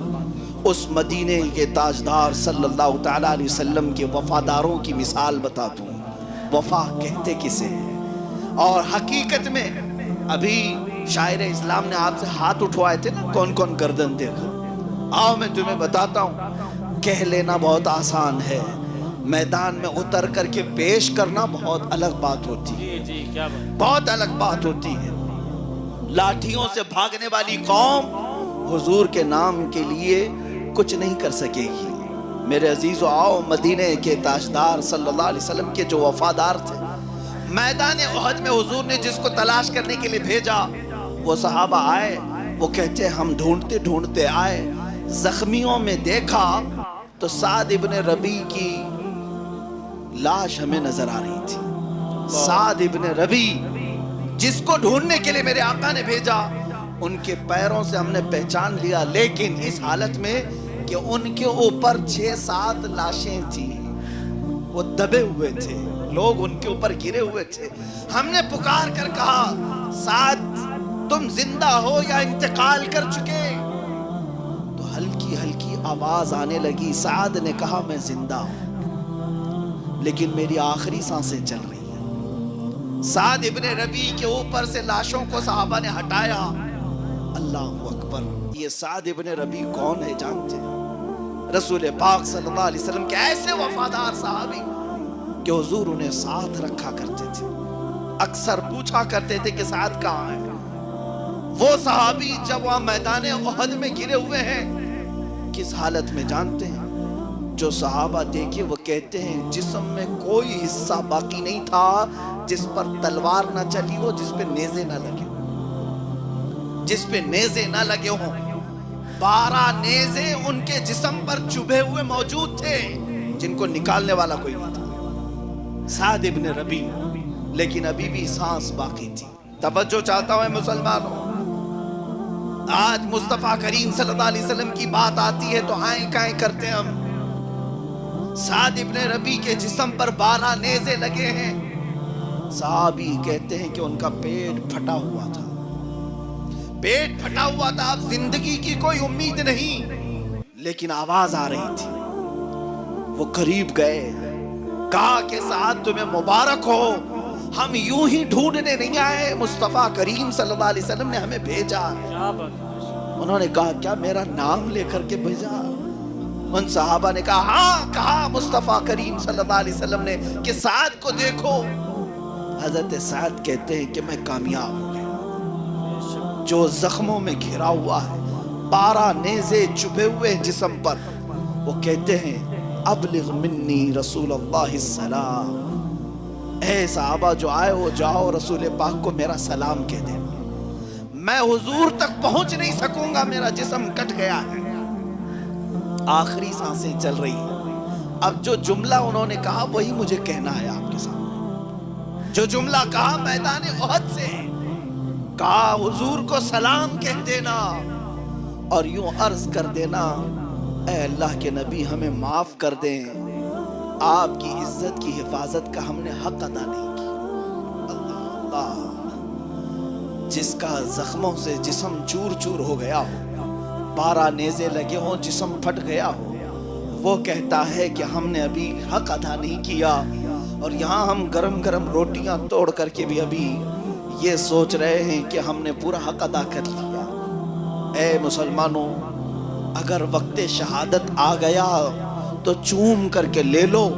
اس مدینے کے تاجدار صلی اللہ تعالیٰ علیہ وسلم کے وفاداروں کی مثال بتاتا ہوں. وفا کہتے کسے ہیں؟ اور حقیقت میں ابھی شاعر اسلام نے آپ سے ہاتھ اٹھوائے تھے نا، کون کون گردن دیکھا. آؤ میں تمہیں بتاتا ہوں. کہہ لینا بہت آسان ہے، میدان میں اتر کر کے پیش کرنا بہت الگ بات ہوتی ہے. بہت الگ بات ہوتی ہے. لاٹھیوں سے بھاگنے والی قوم حضور کے نام کے لیے کچھ نہیں کر سکے گی. میرے عزیزو آؤ، مدینے کے تاجدار صلی اللہ علیہ وسلم کے جو وفادار تھے، میدان احد میں حضور نے جس کو تلاش کرنے کے لیے بھیجا، وہ صحابہ آئے. وہ کہتے ہم ڈھونڈتے ڈھونڈتے آئے، زخمیوں میں دیکھا تو سعد ابن ربی کی لاش ہمیں نظر آ رہی تھی. سعد ابن ربی جس کو ڈھونڈنے کے لیے میرے آقا نے بھیجا، ان کے پیروں سے ہم نے پہچان لیا، لیکن اس حالت میں کہ ان کے اوپر 6-7 لاشیں تھیں. وہ دبے ہوئے تھے، لوگ ان کے اوپر گرے ہوئے تھے. ہم نے پکار کر کہا سعد تم زندہ ہو یا انتقال کر چکے؟ تو ہلکی ہلکی آواز آنے لگی. سعد نے کہا میں زندہ ہوں لیکن میری آخری سانسیں چل رہی ہیں. سعد ابن ربی کے اوپر سے لاشوں کو صحابہ نے ہٹایا. اللہ اکبر. یہ سعد ابن ربی کون ہے جانتے ہیں؟ رسول پاک صلی اللہ علیہ وسلم کے ایسے وفادار صحابی کہ حضور انہیں ساتھ رکھا کرتے تھے. اکثر پوچھا کرتے تھے کہ سعد کہاں ہے. وہ صحابی جب وہاں میدان احد میں گرے ہوئے ہیں، کس حالت میں جانتے ہیں؟ جو صحابہ دیکھے وہ کہتے ہیں جسم میں کوئی حصہ باقی نہیں تھا جس پر تلوار نہ چلی ہو، جس پہ نیزے نہ لگے ہوں، جس پہ نیزے نہ لگے ہوں. 12 نیزے ان کے جسم پر چبھے ہوئے موجود تھے جن کو نکالنے والا کوئی نہیں تھا. سعد ابن ربی، لیکن ابھی بھی سانس باقی تھی. توجہ چاہتا ہوں مسلمانوں، آج مصطفیٰ کریم صلی اللہ علیہ وسلم کی بات آتی ہے تو آئیں کائیں کرتے ہم. سعد ابن ربی کے جسم پر 12 نیزے لگے ہیں. صحابی کہتے ہیں کہ ان کا پیٹ پھٹا ہوا تھا. پیٹ پھٹا ہوا تھا، اب زندگی کی کوئی امید نہیں، لیکن آواز آ رہی تھی. وہ قریب گئے، کہا کہ سعد تمہیں مبارک ہو، ہم یوں ہی ڈھونڈنے نہیں آئے، مصطفیٰ کریم صلی اللہ علیہ وسلم نے ہمیں بھیجا. انہوں نے کہا کیا میرا نام لے کر کے بھیجا؟ ان صحابہ نے کہا ہاں، کہا مصطفیٰ کریم صلی اللہ علیہ وسلم نے کہ سعد کو دیکھو. حضرت سعد کہتے ہیں کہ میں کامیاب ہو گیا. جو زخموں میں گھرا ہوا ہے، 12 نیزے چبھے ہوئے جسم پر، وہ کہتے ہیں ابلغ منی رسول اللہ السلام. اے صحابہ جو آئے ہو جاؤ رسول پاک کو میرا سلام کہہ دینا. میں حضور تک پہنچ نہیں سکوں گا، میرا جسم کٹ گیا ہے، آخری سانسیں چل رہی ہیں. اب جو جملہ انہوں نے کہا وہی مجھے کہنا ہے آپ کے سامنے. جو جملہ کہا میدان احد سے، کہا حضور کو سلام کہہ دینا اور یوں عرض کر دینا اے اللہ کے نبی ہمیں معاف کر دیں، آپ کی عزت کی حفاظت کا ہم نے حق ادا نہیں کیا. اللہ اللہ. جس کا زخموں سے جسم چور چور ہو گیا ہو، 12 نیزے لگے ہوں، جسم پھٹ گیا ہو، وہ کہتا ہے کہ ہم نے ابھی حق ادا نہیں کیا. اور یہاں ہم گرم گرم روٹیاں توڑ کر کے بھی ابھی یہ سوچ رہے ہیں کہ ہم نے پورا حق ادا کر لیا. اے مسلمانوں، اگر وقت شہادت آ گیا تو چوم کر کے لے لو،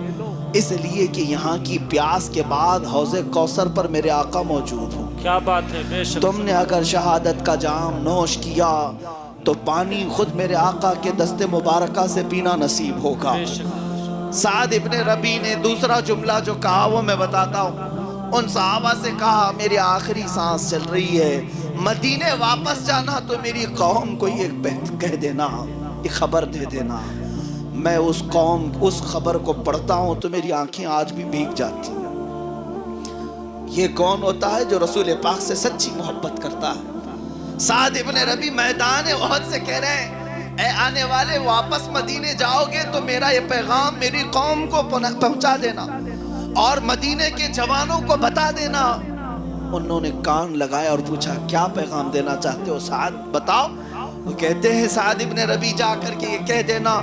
اس لیے کہ یہاں کی پیاس کے بعد حوض کوثر پر میرے آقا موجود ہوں. کیا بات ہے، بے شک. تم نے اگر شہادت کا جام نوش کیا، تو پانی خود میرے آقا کے دست مبارکہ سے پینا نصیب ہوگا۔ سعد ابن ربی نے دوسرا جملہ جو کہا وہ میں بتاتا ہوں۔ ان صحابہ سے کہا میری آخری سانس چل رہی ہے، مدینے واپس جانا تو میری قوم کو یہ کہہ دینا، یہ خبر دے دینا۔ میں اس قوم اس خبر کو پڑھتا ہوں تو میری آنکھیں آج بھی بھیگ جاتی ہیں۔ یہ کون ہوتا ہے جو رسول پاک سے سچی محبت کرتا ہے؟ سعد ابن ربی میدان احد سے کہہ رہے ہیں اے آنے والے واپس مدینے جاؤ گے تو میرا یہ پیغام میری قوم کو پہنچا دینا اور مدینے کے جوانوں کو بتا دینا۔ انہوں نے کان لگایا اور پوچھا کیا پیغام دینا چاہتے ہو سعد، بتاؤ۔ وہ کہتے ہیں سعد ابن ربی جا کر کے یہ کہہ دینا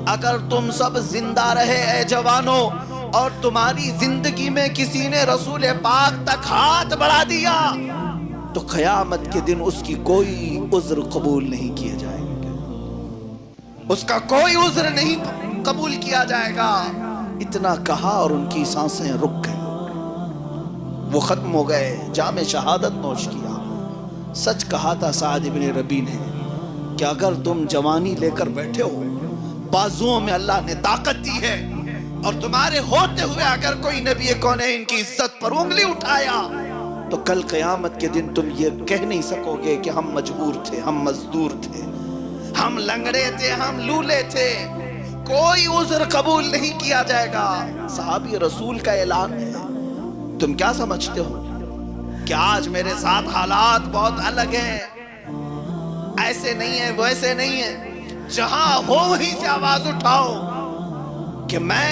اگر تم سب زندہ رہے اے جوانوں اور تمہاری زندگی میں کسی نے رسول پاک تک ہاتھ بڑھا دیا تو قیامت کے دن اس کی کوئی عذر قبول نہیں کیا جائے گا، اس کا کوئی عذر نہیں قبول کیا جائے گا۔ اتنا کہا اور ان کی سانسیں رک گئیں، وہ ختم ہو گئے، جام شہادت نوش کیا۔ سچ کہا تھا سعد ابن ربی نے کہ اگر تم جوانی لے کر بیٹھے ہو، بازوؤں میں اللہ نے طاقت دی ہے، اور تمہارے ہوتے ہوئے اگر کوئی نبی کونین کی عزت پر انگلی اٹھایا تو کل قیامت کے دن تم یہ کہہ نہیں سکو گے کہ ہم مجبور تھے، ہم مزدور تھے، ہم لنگڑے تھے، ہم لولے تھے، کوئی عذر قبول نہیں کیا جائے گا۔ صحابی رسول کا اعلان ہے، تم کیا سمجھتے ہو کہ آج میرے ساتھ حالات بہت الگ ہیں، ایسے نہیں ہیں ویسے نہیں ہیں، جہاں ہو وہیں سے آواز اٹھاؤ کہ میں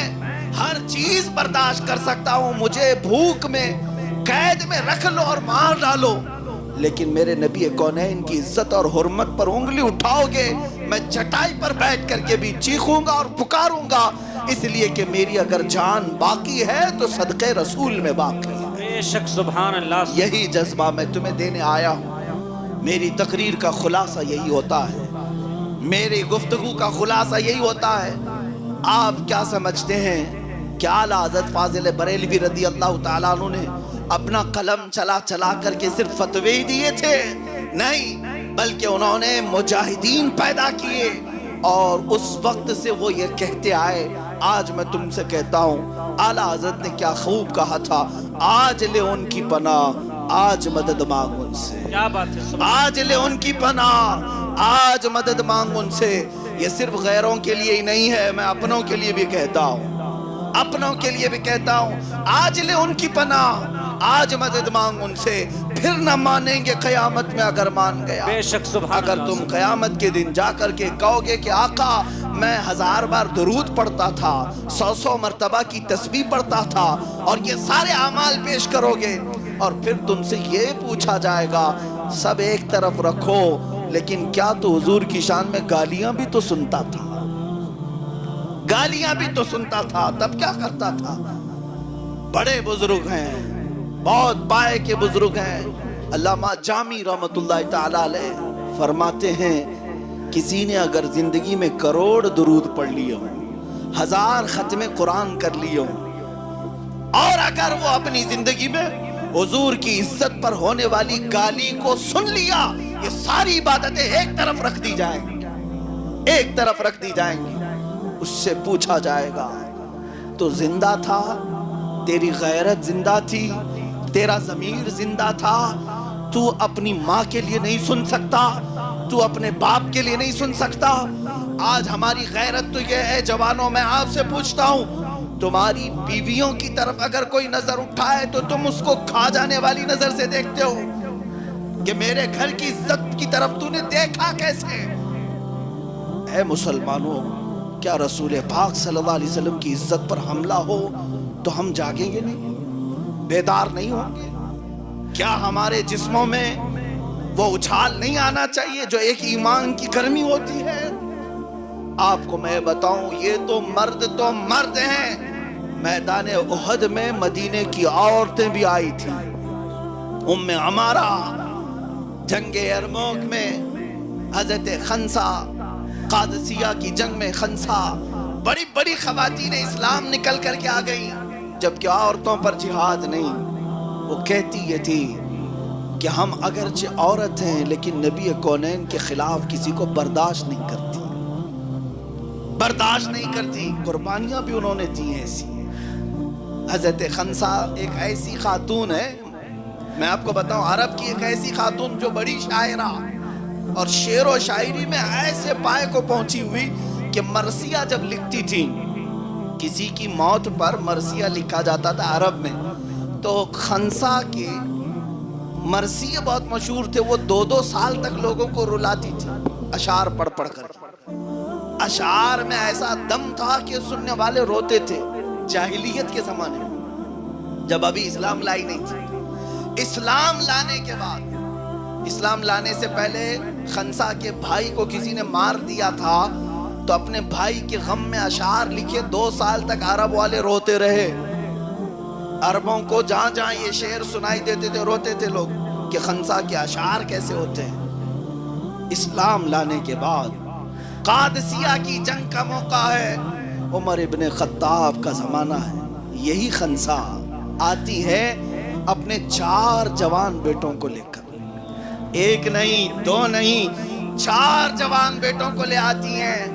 ہر چیز برداشت کر سکتا ہوں، مجھے بھوک میں قید میں رکھ لو اور مار ڈالو، لیکن میرے نبی کونین کی عزت اور حرمت پر انگلی اٹھاؤ گے میں چٹائی پر بیٹھ کر کے بھی چیخوں گا اور پکاروں گا، اس لیے کہ میری اگر جان باقی ہے تو صدقے رسول میں باقی ہے۔ بے شک سبحان اللہ۔ یہی جذبہ میں تمہیں دینے آیا ہوں۔ میری تقریر کا خلاصہ یہی ہوتا ہے، میری گفتگو کا خلاصہ یہی ہوتا ہے۔ آپ کیا سمجھتے ہیں کہ اعلیٰ حضرت فاضل بریلوی رضی اللہ تعالیٰ عنہ نے اپنا قلم چلا چلا کر کے صرف فتوے دیے تھے؟ نہیں، بلکہ انہوں نے مجاہدین پیدا کیے، اور اس وقت سے وہ یہ کہتے آئے۔ آج میں تم سے کہتا ہوں اعلیٰ حضرت نے کیا خوب کہا تھا، آج لے ان کی پناہ آج مدد مانگ ان سے، کیا بات ہے، آج لے ان کی پناہ آج مدد مانگ ان سے۔ یہ صرف غیروں کے لیے ہی نہیں ہے، میں اپنوں کے لیے بھی کہتا ہوں، اپنوں کے لیے بھی کہتا ہوں، آج لے ان کی پناہ آج مدد مانگ ان سے، پھر نہ مانیں گے قیامت میں اگر مان گیا۔ بے شک سبحان اللہ۔ اگر تم قیامت کے دن جا کر کے کہو گے کہ آقا میں 1000 بار درود پڑھتا تھا، 100 مرتبہ کی تسبیح پڑھتا تھا، اور یہ سارے اعمال پیش کرو گے، اور پھر تم سے یہ پوچھا جائے گا سب ایک طرف رکھو لیکن کیا تو حضور کی شان میں گالیاں بھی تو سنتا تھا، گالیاں بھی تو سنتا تھا، تب کیا کرتا تھا؟ بڑے بزرگ ہیں، بہت پائے کے بزرگ ہیں، علامہ جامی رحمت اللہ تعالیٰ علیہ فرماتے ہیں کسی نے اگر زندگی میں کروڑ درود پڑھ لیے ہوں، 1000 ختم قرآن کر لیے ہوں، اور اگر وہ اپنی زندگی میں حضور کی عزت پر ہونے والی گالی کو سن لیا، یہ ساری عبادتیں ایک طرف رکھ دی جائیں گی، ایک طرف رکھ دی جائیں گی۔ اس سے پوچھا جائے گا تو زندہ تھا، تیری غیرت زندہ تھی، تیرا ضمیر زندہ تھا، تو اپنی ماں کے لیے نہیں سن سکتا، تو اپنے باپ کے لیے نہیں سن سکتا؟ آج ہماری غیرت تو یہ ہے جوانوں، میں آپ سے پوچھتا ہوں تمہاری بیویوں کی طرف اگر کوئی نظر اٹھائے تو تم اس کو کھا جانے والی نظر سے دیکھتے ہو کہ میرے گھر کی عزت کی طرف تو نے دیکھا کیسے؟ اے مسلمانوں، کیا رسول پاک صلی اللہ علیہ وسلم کی عزت پر حملہ ہو تو ہم جاگیں گے نہیں، بیدار نہیں ہوں گے؟ کیا ہمارے جسموں میں وہ اچھال نہیں آنا چاہیے جو ایک ایمان کی گرمی ہوتی ہے؟ آپ کو میں بتاؤں یہ تو مرد ہیں۔ میدان احد میں مدینے کی عورتیں بھی آئی تھی، ام عمارہ، جنگ یرموک میں حضرت خنسا، قادسیہ کی جنگ میں خنسا، بڑی بڑی خواتین اسلام نکل کر کے آ گئیں، جبکہ عورتوں پر جہاد نہیں۔ وہ کہتی یہ تھی کہ ہم اگرچہ عورت ہیں لیکن نبی کونین کے خلاف کسی کو برداشت نہیں کرتی، برداشت نہیں کرتی۔ قربانیاں بھی انہوں نے دی ہیں ایسی۔ حضرت خنسا ایک ایسی خاتون ہے، میں آپ کو بتاؤں، عرب کی ایک ایسی خاتون جو بڑی شاعرہ اور شعر و شاعری میں ایسے پائے کو پہنچی ہوئی کہ مرثیہ جب لکھتی تھی، کسی کی موت پر مرثیہ لکھا جاتا تھا عرب میں، تو خنسا کے مرثیے بہت مشہور تھے۔ وہ 2 سال تک لوگوں کو رلاتی تھی اشعار پڑھ پڑھ کر۔ اشعار میں ایسا دم تھا کہ سننے والے روتے تھے۔ جاہلیت کے زمانے میں، جب ابھی اسلام لائی نہیں تھی، اسلام لانے کے بعد، اسلام لانے سے پہلے خنسا کے بھائی کو کسی نے مار دیا تھا، تو اپنے بھائی کے غم میں اشعار لکھے۔ 2 سال تک عرب والے روتے رہے۔ عربوں کو جہاں جہاں یہ شعر سنائی دیتے تھے روتے تھے لوگ کہ خنسا کے اشعار کیسے ہوتے ہیں۔ اسلام لانے کے بعد قادسیہ کی جنگ کا موقع ہے، عمر ابن خطاب کا زمانہ ہے، یہی خنسا آتی ہے اپنے 4 جوان بیٹوں کو لے کر، 1 نہیں 2 نہیں 4 جوان بیٹوں کو لے آتی ہیں،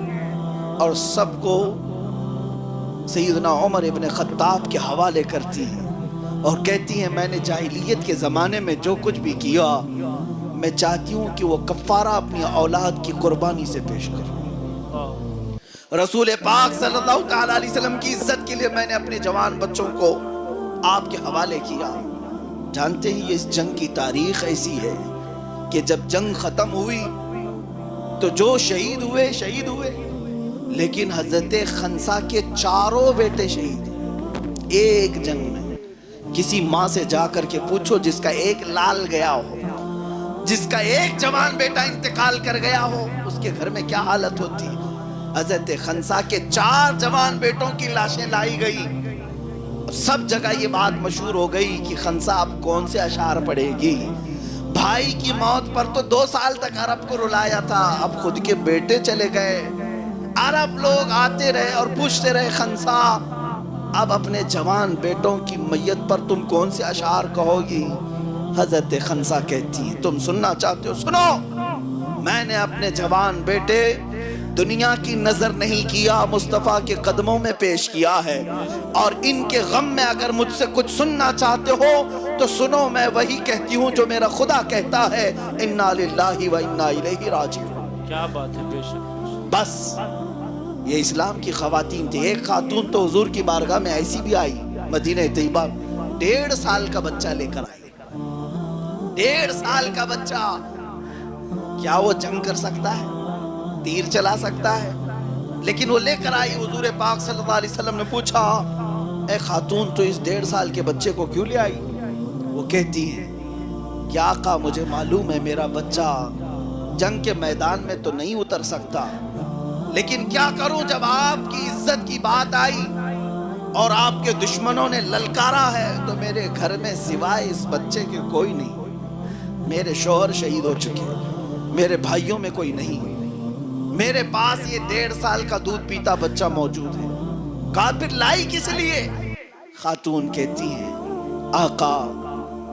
اور سب کو سیدنا عمر ابن خطاب کے حوالے کرتی ہیں اور کہتی ہیں میں نے جاہلیت کے زمانے میں جو کچھ بھی کیا، میں چاہتی ہوں کہ وہ کفارہ اپنی اولاد کی قربانی سے پیش کروں۔ رسول پاک صلی اللہ تعالیٰ علیہ وسلم کی عزت کے لیے میں نے اپنے جوان بچوں کو آپ کے حوالے کیا۔ جانتے ہیں یہ اس جنگ کی تاریخ ایسی ہے کہ جب جنگ ختم ہوئی تو جو شہید ہوئے، لیکن حضرت خنسا کے 4 بیٹے شہید ہیں ایک جنگ میں۔ کسی ماں سے جا کر کے پوچھو جس کا ایک لال گیا ہو، جس کا ایک جوان بیٹا انتقال کر گیا ہو، اس کے گھر میں کیا حالت ہوتی۔ حضرت خنسا کے 4 جوان بیٹوں کی لاشیں لائی گئی۔ سب جگہ یہ بات مشہور ہو گئی کہ خنسا اب کون سے اشعار پڑھے گی۔ بھائی کی موت پر تو 2 سال تک عرب کو رلایا تھا، اب خود کے بیٹے چلے گئے، عرب لوگ آتے رہے اور پوچھتے رہے خنسا اب اپنے جوان بیٹوں کی میت پر تم کون سے اشعار کہو گی۔ حضرت خنسا کہتی ہیں تم سننا چاہتے ہو سنو، میں نے اپنے جوان بیٹے دنیا کی نظر نہیں کیا، مصطفیٰ کے قدموں میں پیش کیا ہے، اور ان کے غم میں اگر مجھ سے کچھ سننا چاہتے ہو تو سنو، میں وہی کہتی ہوں جو میرا خدا کہتا ہے، انا للہ و انا الیہ راجعون۔ کیا بات ہے، بے شک۔ بس یہ اسلام کی خواتین تھی۔ ایک خاتون تو حضور کی بارگاہ میں ایسی بھی آئی مدینہ طیبہ، 1.5 سال کا بچہ لے کر آئی۔ 1.5 سال کا بچہ، کیا وہ جنگ کر سکتا ہے، تیر چلا سکتا ہے؟ لیکن وہ لے کر آئی۔ حضور پاک صلی اللہ علیہ وسلم نے پوچھا اے خاتون تو اس 1.5 سال کے بچے کو کیوں لے آئی؟ وہ کہتی ہے کہ آقا مجھے معلوم ہے میرا بچہ جنگ کے میدان میں تو نہیں اتر سکتا، لیکن کیا کروں جب آپ کی عزت کی بات آئی اور آپ کے دشمنوں نے للکارا ہے تو میرے گھر میں سوائے اس بچے کے کوئی نہیں۔ میرے شوہر شہید ہو چکے، میرے بھائیوں میں کوئی نہیں، میرے پاس یہ 1.5 سال کا دودھ پیتا بچہ موجود ہے، کہا پھر لائی کس لیے؟ خاتون کہتی ہیں آقا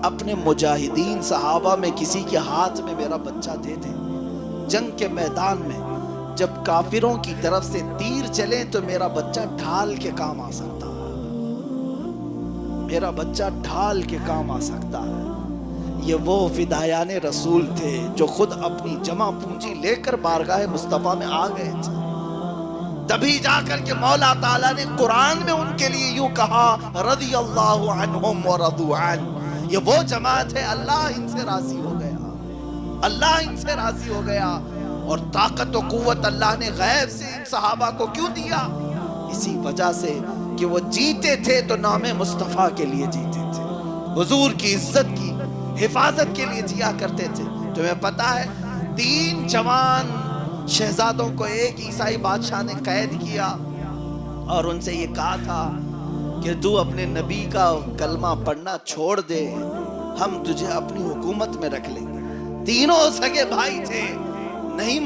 اپنے مجاہدین صحابہ میں کسی کے ہاتھ میں میرا بچہ دے دیں، جنگ کے میدان میں جب کافروں کی طرف سے تیر چلے تو میرا بچہ ڈھال کے کام آ سکتا ہے، میرا بچہ ڈھال کے کام آ سکتا ہے۔ یہ وہ فدایان رسول تھے جو خود اپنی جمع پونجی لے کر بارگاہ مصطفیٰ میں آ گئے تھے، تبھی جا کر کے مولا تعالیٰ نے قرآن میں ان کے لیے یوں کہا رضی اللہ عنہم ورضوا عنہ، یہ وہ جماعت ہے اللہ ان سے راضی ہو گیا، اللہ ان سے راضی ہو گیا۔ اور طاقت و قوت اللہ نے غیب سے ان صحابہ کو کیوں دیا؟ اسی وجہ سے کہ وہ جیتے تھے تو نام مصطفیٰ کے لیے جیتے تھے، حضور کی عزت کی حفاظت کے لیے جیا کرتے تھے۔ تمہیں پتا ہے 3 جوان شہزادوں کو ایک عیسائی بادشاہ نے قید کیا اور ان سے یہ کہا تھا کہ تو اپنے نبی کا کلمہ پڑھنا چھوڑ دے، ہم تجھے اپنی حکومت میں رکھ لیں گے۔ تینوں سگے بھائی تھے، نہیں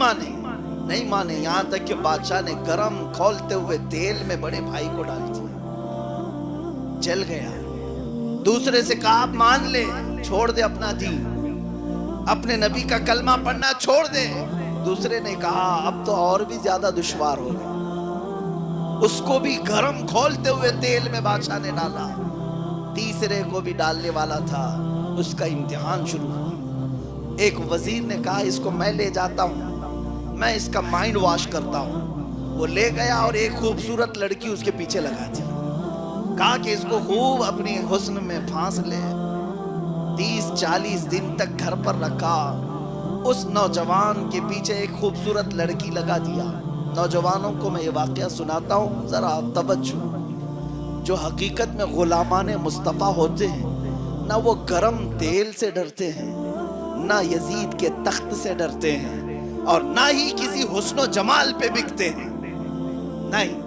مانے، یہاں تک کہ بادشاہ نے گرم کھولتے ہوئے تیل میں بڑے بھائی کو ڈال دیا، جل گیا۔ دوسرے سے کہا آپ مان لے، چھوڑ دے اپنا دین، اپنے نبی کا کلمہ پڑھنا چھوڑ دے. دوسرے نے کہا اب تو اور بھی زیادہ دشوار ہو گیا. اس کو بھی گرم کھولتے ہوئے تیل میں بادشاہ نے ڈالا. تیسرے کو بھی ڈالنے والا تھا. اس کا امتحان شروع ہوا. ایک وزیر نے کہا اس کو میں لے جاتا ہوں, میں اس کا مائنڈ واش کرتا ہوں. وہ لے گیا اور ایک خوبصورت لڑکی اس کے پیچھے لگا دی. کہا کہ اس کو خوب اپنی حسن میں پھانس لے. 30-40 دن تک گھر پر رکھا. اس نوجوان کے پیچھے ایک خوبصورت لڑکی لگا دیا. نوجوانوں کو میں یہ واقعہ سناتا ہوں, ذرا توجہ. جو حقیقت میں غلامان مصطفیٰ ہوتے ہیں نہ وہ گرم تیل سے ڈرتے ہیں, نہ یزید کے تخت سے ڈرتے ہیں, اور نہ ہی کسی حسن و جمال پہ بکتے ہیں. نہیں,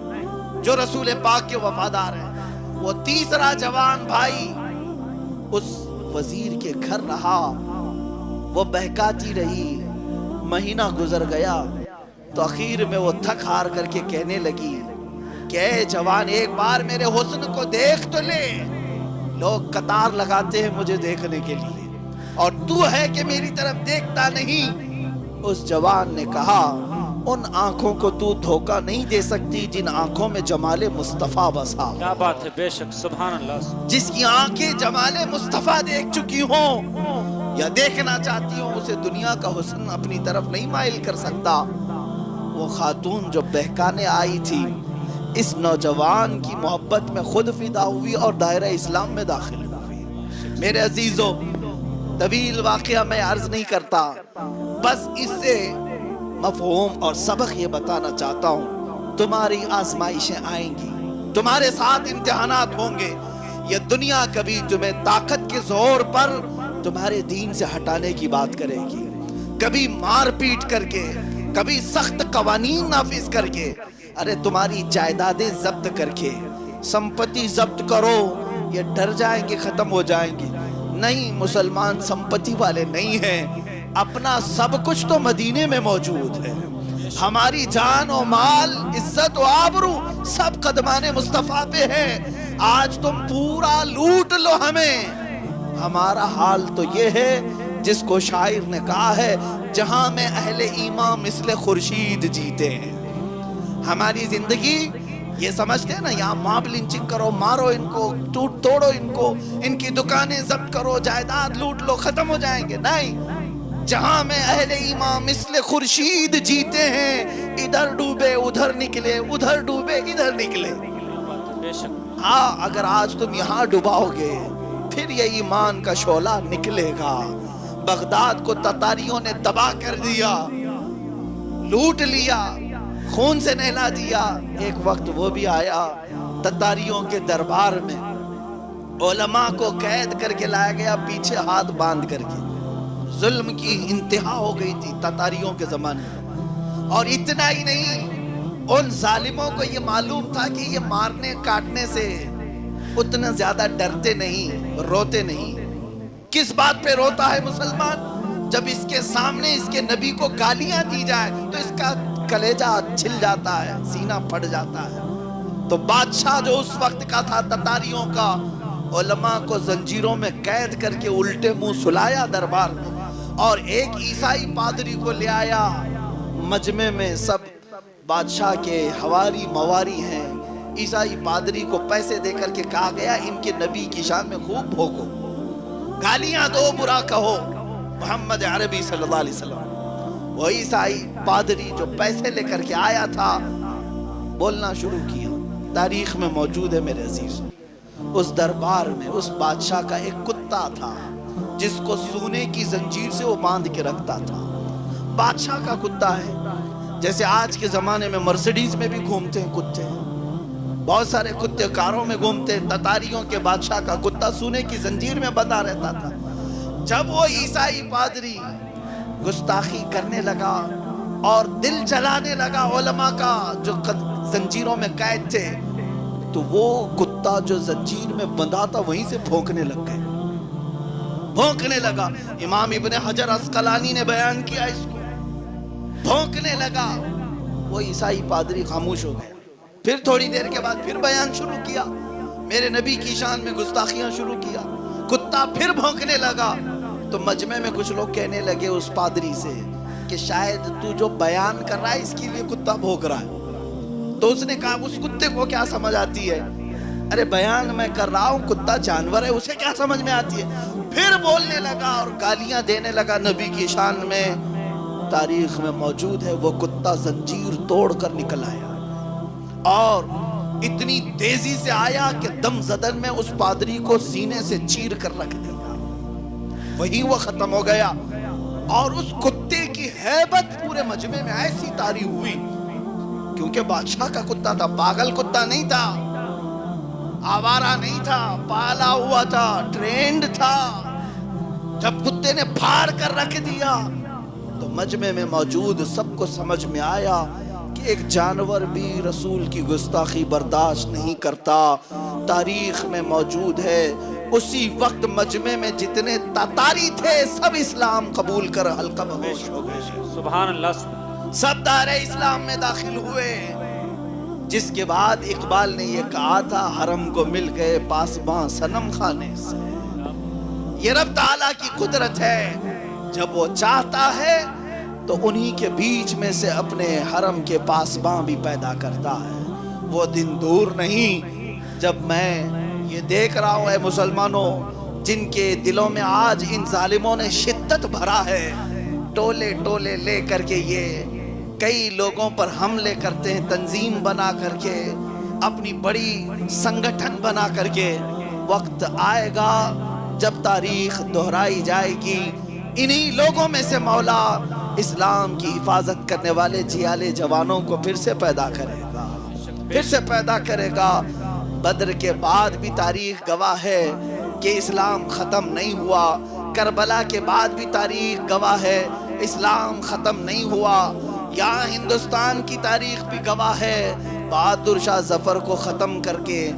جو رسول پاک کے وفادار ہیں. وہ تیسرا جوان بھائی اس وزیر کے گھر رہا. وہ بہکاتی رہی. مہینہ گزر گیا تو اخیر میں وہ تھک ہار کر کے کہنے لگی کہ اے جوان, ایک بار میرے حسن کو دیکھ تو لے. لوگ قطار لگاتے ہیں مجھے دیکھنے کے لیے, اور تو ہے کہ میری طرف دیکھتا نہیں. اس جوان نے کہا ان آنکھوں کو تو دھوکہ نہیں دے سکتی جن آنکھوں میں جمال مصطفیٰ بسا. کیا بات ہے, بے شک, سبحان اللہ. جس کی آنکھیں جمال مصطفیٰ دیکھ چکی ہوں یا دیکھنا چاہتی ہوں, اسے دنیا کا حسن اپنی طرف نہیں مائل کر سکتا. وہ خاتون جو بہکانے آئی تھی اس نوجوان کی محبت میں خود فدا ہوئی اور دائرہ اسلام میں داخل ہوئی. میرے عزیزو, طویل واقعہ میں عرض نہیں کرتا, بس اس سے مفہوم اور سبق یہ بتانا چاہتا ہوں. تمہاری آزمائشیں آئیں گی, تمہارے ساتھ امتحانات ہوں گے. یہ دنیا کبھی تمہیں طاقت کے زور پر تمہارے دین سے ہٹانے کی بات کرے گی, کبھی مار پیٹ کر کے, کبھی سخت قوانین نافذ کر کے, ارے تمہاری جائیدادیں ضبط کر کے, سمپتی ضبط کرو, یہ ڈر جائیں گے ختم ہو جائیں گی. نہیں, مسلمان سمپتی والے نہیں ہیں. اپنا سب کچھ تو مدینے میں موجود ہے. ہماری جان و مال, عزت و آبرو سب قدمان مصطفیٰ پہ ہے. آج تم پورا لوٹ لو ہمیں. ہمارا حال تو یہ ہے جس کو شاعر نے کہا ہے, جہاں میں اہل ایمان مثل خورشید جیتے ہیں. ہماری زندگی یہ سمجھتے ہیں نا, یہاں ماب لنچنگ کرو, مارو ان کو, توڑو ان کو, ان کی دکانیں ضبط کرو, جائیداد لوٹ لو, ختم ہو جائیں گے. نہیں, جہاں میں اہل ایمان مثل خورشید جیتے ہیں, ادھر ڈوبے ادھر نکلے, ادھر ڈوبے ادھر نکلے. ہاں, اگر آج تم یہاں ڈوباؤ گے پھر یہ ایمان کا شعلہ نکلے گا. بغداد کو تتاریوں نے تباہ کر دیا, لوٹ لیا, خون سے نہلا دیا. ایک وقت وہ بھی آیا تتاریوں کے دربار میں, علماء کو قید کر کے لایا گیا, پیچھے ہاتھ باندھ کر کے. ظلم کی انتہا ہو گئی تھی تتاریوں کے زمانے میں. اور اتنا ہی نہیں, ان ظالموں کو یہ معلوم تھا کہ یہ مارنے کاٹنے سے اتنا زیادہ ڈرتے نہیں, روتے نہیں. کس بات پہ روتا ہے مسلمان؟ جب اس کے سامنے اس کے نبی کو گالیاں دی جائے تو اس کا کلیجہ چھل جاتا ہے, سینہ پھٹ جاتا ہے. تو بادشاہ جو اس وقت کا تھا تتاریوں کا, علماء کو زنجیروں میں قید کر کے الٹے منہ سلایا دربار میں, اور ایک عیسائی پادری کو لے آیا مجمع میں. سب بادشاہ کے حواری مواری ہیں. عیسائی پادری کو پیسے دے کر کے کہا گیا ان کے نبی کی شان میں خوب بھوکو, گالیاں دو, برا کہو محمد عربی صلی اللہ علیہ وسلم. وہ عیسائی پادری جو پیسے لے کر کے آیا تھا بولنا شروع کیا. تاریخ میں موجود ہے میرے عزیز. اس دربار میں اس بادشاہ کا ایک کتا تھا جس کو سونے کی زنجیر سے وہ باندھ کے رکھتا تھا. بادشاہ کا کتا ہے, جیسے آج کے زمانے میں مرسیڈیز میں بھی گھومتے ہیں کتے, بہت سارے کتے کاروں میں گھومتے ہیں. تتاریوں کے بادشاہ کا کتا سونے کی زنجیر میں بندھا رہتا تھا. جب وہ عیسائی پادری گستاخی کرنے لگا اور دل جلانے لگا علماء کا جو زنجیروں میں قید تھے, تو وہ کتا جو زنجیر میں بندھا تھا وہیں سے بھونکنے لگ گئے, بھونکنے لگا. امام ابن حجر عسقلانی نے بیان کیا اس کو, بھونکنے لگا. وہ عیسائی پادری خاموش ہو گئے. پھر تھوڑی دیر کے بعد پھر بیان شروع کیا, میرے نبی کی شان میں گستاخیاں شروع کیا. کتا پھر بھونکنے لگا. تو مجمع میں کچھ لوگ کہنے لگے اس پادری سے کہ شاید تو جو بیان کر رہا ہے اس کے لیے کتا بھونک رہا ہے. تو اس نے کہا اس کتے کو کیا سمجھ آتی ہے؟ ارے بیان میں کر رہا ہوں, کتا جانور ہے, اسے کیا سمجھ میں آتی ہے؟ پھر بولنے لگا اور گالیاں دینے لگا نبی کی شان میں. تاریخ میں موجود ہے وہ کتا زنجیر توڑ کر نکل آیا اور اتنی تیزی سے آیا کہ دم زدن میں اس پادری کو سینے سے چیر کر رکھ دیا. وہی وہ ختم ہو گیا. اور اس کتے کی ہیبت پورے مجمع میں ایسی طاری ہوئی کیونکہ بادشاہ کا کتا تھا, پاگل کتا نہیں تھا, آوارہ نہیں تھا, پالا ہوا تھا, ٹرینڈ تھا. جب کتے نے پھاڑ کر رکھ دیا تو مجمع میں موجود سب کو سمجھ میں آیا کہ ایک جانور بھی رسول کی گستاخی برداشت نہیں کرتا. تاریخ میں موجود ہے اسی وقت مجمع میں جتنے تاتاری تھے سب اسلام قبول کر حلقہ بگوش ہو گئے. سبحان اللہ. سب دائرہ اسلام میں داخل ہوئے. جس کے بعد اقبال نے یہ کہا تھا حرم کو مل گئے پاسباں صنم خانے سے. یہ رب تعالیٰ کی قدرت ہے, جب وہ چاہتا ہے تو انہی کے بیچ میں سے اپنے حرم کے پاسباں بھی پیدا کرتا ہے. وہ دن دور نہیں جب میں یہ دیکھ رہا ہوں اے مسلمانوں جن کے دلوں میں آج ان ظالموں نے شدت بھرا ہے, ٹولے ٹولے لے کر کے یہ کئی لوگوں پر حملے کرتے ہیں, تنظیم بنا کر کے, اپنی بڑی سنگٹھن بنا کر کے. وقت آئے گا جب تاریخ دہرائی جائے گی, انہی لوگوں میں سے مولا اسلام کی حفاظت کرنے والے جیالے جوانوں کو پھر سے پیدا کرے گا, پھر سے پیدا کرے گا. بدر کے بعد بھی تاریخ گواہ ہے کہ اسلام ختم نہیں ہوا. کربلا کے بعد بھی تاریخ گواہ ہے اسلام ختم نہیں ہوا. یہاں ہندوستان کی تاریخ بھی گواہ ہے بہادر شاہ ظفر کو ختم کر کے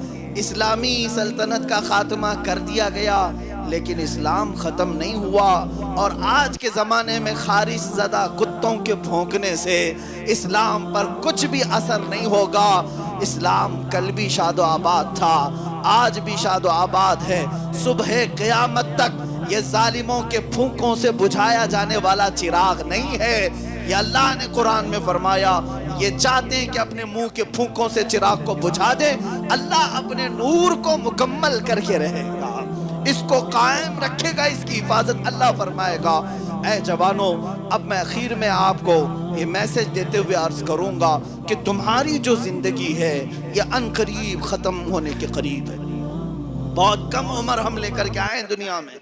اسلامی سلطنت کا خاتمہ کر دیا گیا, لیکن اسلام ختم نہیں ہوا. اور آج کے زمانے میں خارج زدہ کتوں کے بھونکنے سے اسلام پر کچھ بھی اثر نہیں ہوگا. اسلام کل بھی شاد و آباد تھا, آج بھی شاد و آباد ہے. صبح قیامت تک یہ ظالموں کے پھونکوں سے بجھایا جانے والا چراغ نہیں ہے. یہ اللہ نے قرآن میں فرمایا یہ چاہتے ہیں کہ اپنے منہ کے پھونکوں سے چراغ کو بجھا دے, اللہ اپنے نور کو مکمل کر کے رہے گا, اس کو قائم رکھے گا, اس کی حفاظت اللہ فرمائے گا. اے جوانوں, اب میں اخیر میں آپ کو یہ میسج دیتے ہوئے عرض کروں گا کہ تمہاری جو زندگی ہے یہ ان قریب ختم ہونے کے قریب ہے. بہت کم عمر ہم لے کر کے آئے ہیں دنیا میں.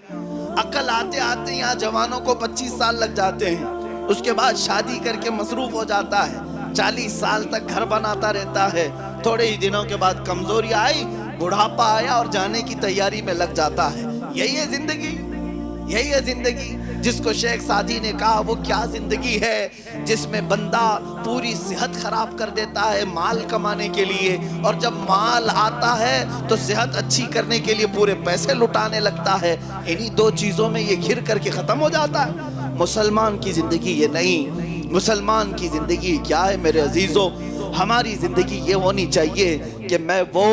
عقل آتے آتے یہاں جوانوں کو 25 سال لگ جاتے ہیں, اس کے بعد شادی کر کے مصروف ہو جاتا ہے, 40 سال تک گھر بناتا رہتا ہے. تھوڑے ہی دنوں کے بعد کمزوری آئی, بڑھاپا آیا اور جانے کی تیاری میں لگ جاتا ہے. یہی ہے زندگی, یہی ہے زندگی. جس کو شیخ سعدی نے کہا وہ کیا زندگی ہے جس میں بندہ پوری صحت خراب کر دیتا ہے مال کمانے کے لیے, اور جب مال آتا ہے تو صحت اچھی کرنے کے لیے پورے پیسے لٹانے لگتا ہے. انہی دو چیزوں میں یہ گھر کر کے ختم ہو جاتا ہے. مسلمان کی زندگی یہ نہیں. مسلمان کی زندگی کیا ہے میرے عزیزوں؟ ہماری زندگی یہ ہونی چاہیے کہ میں وہ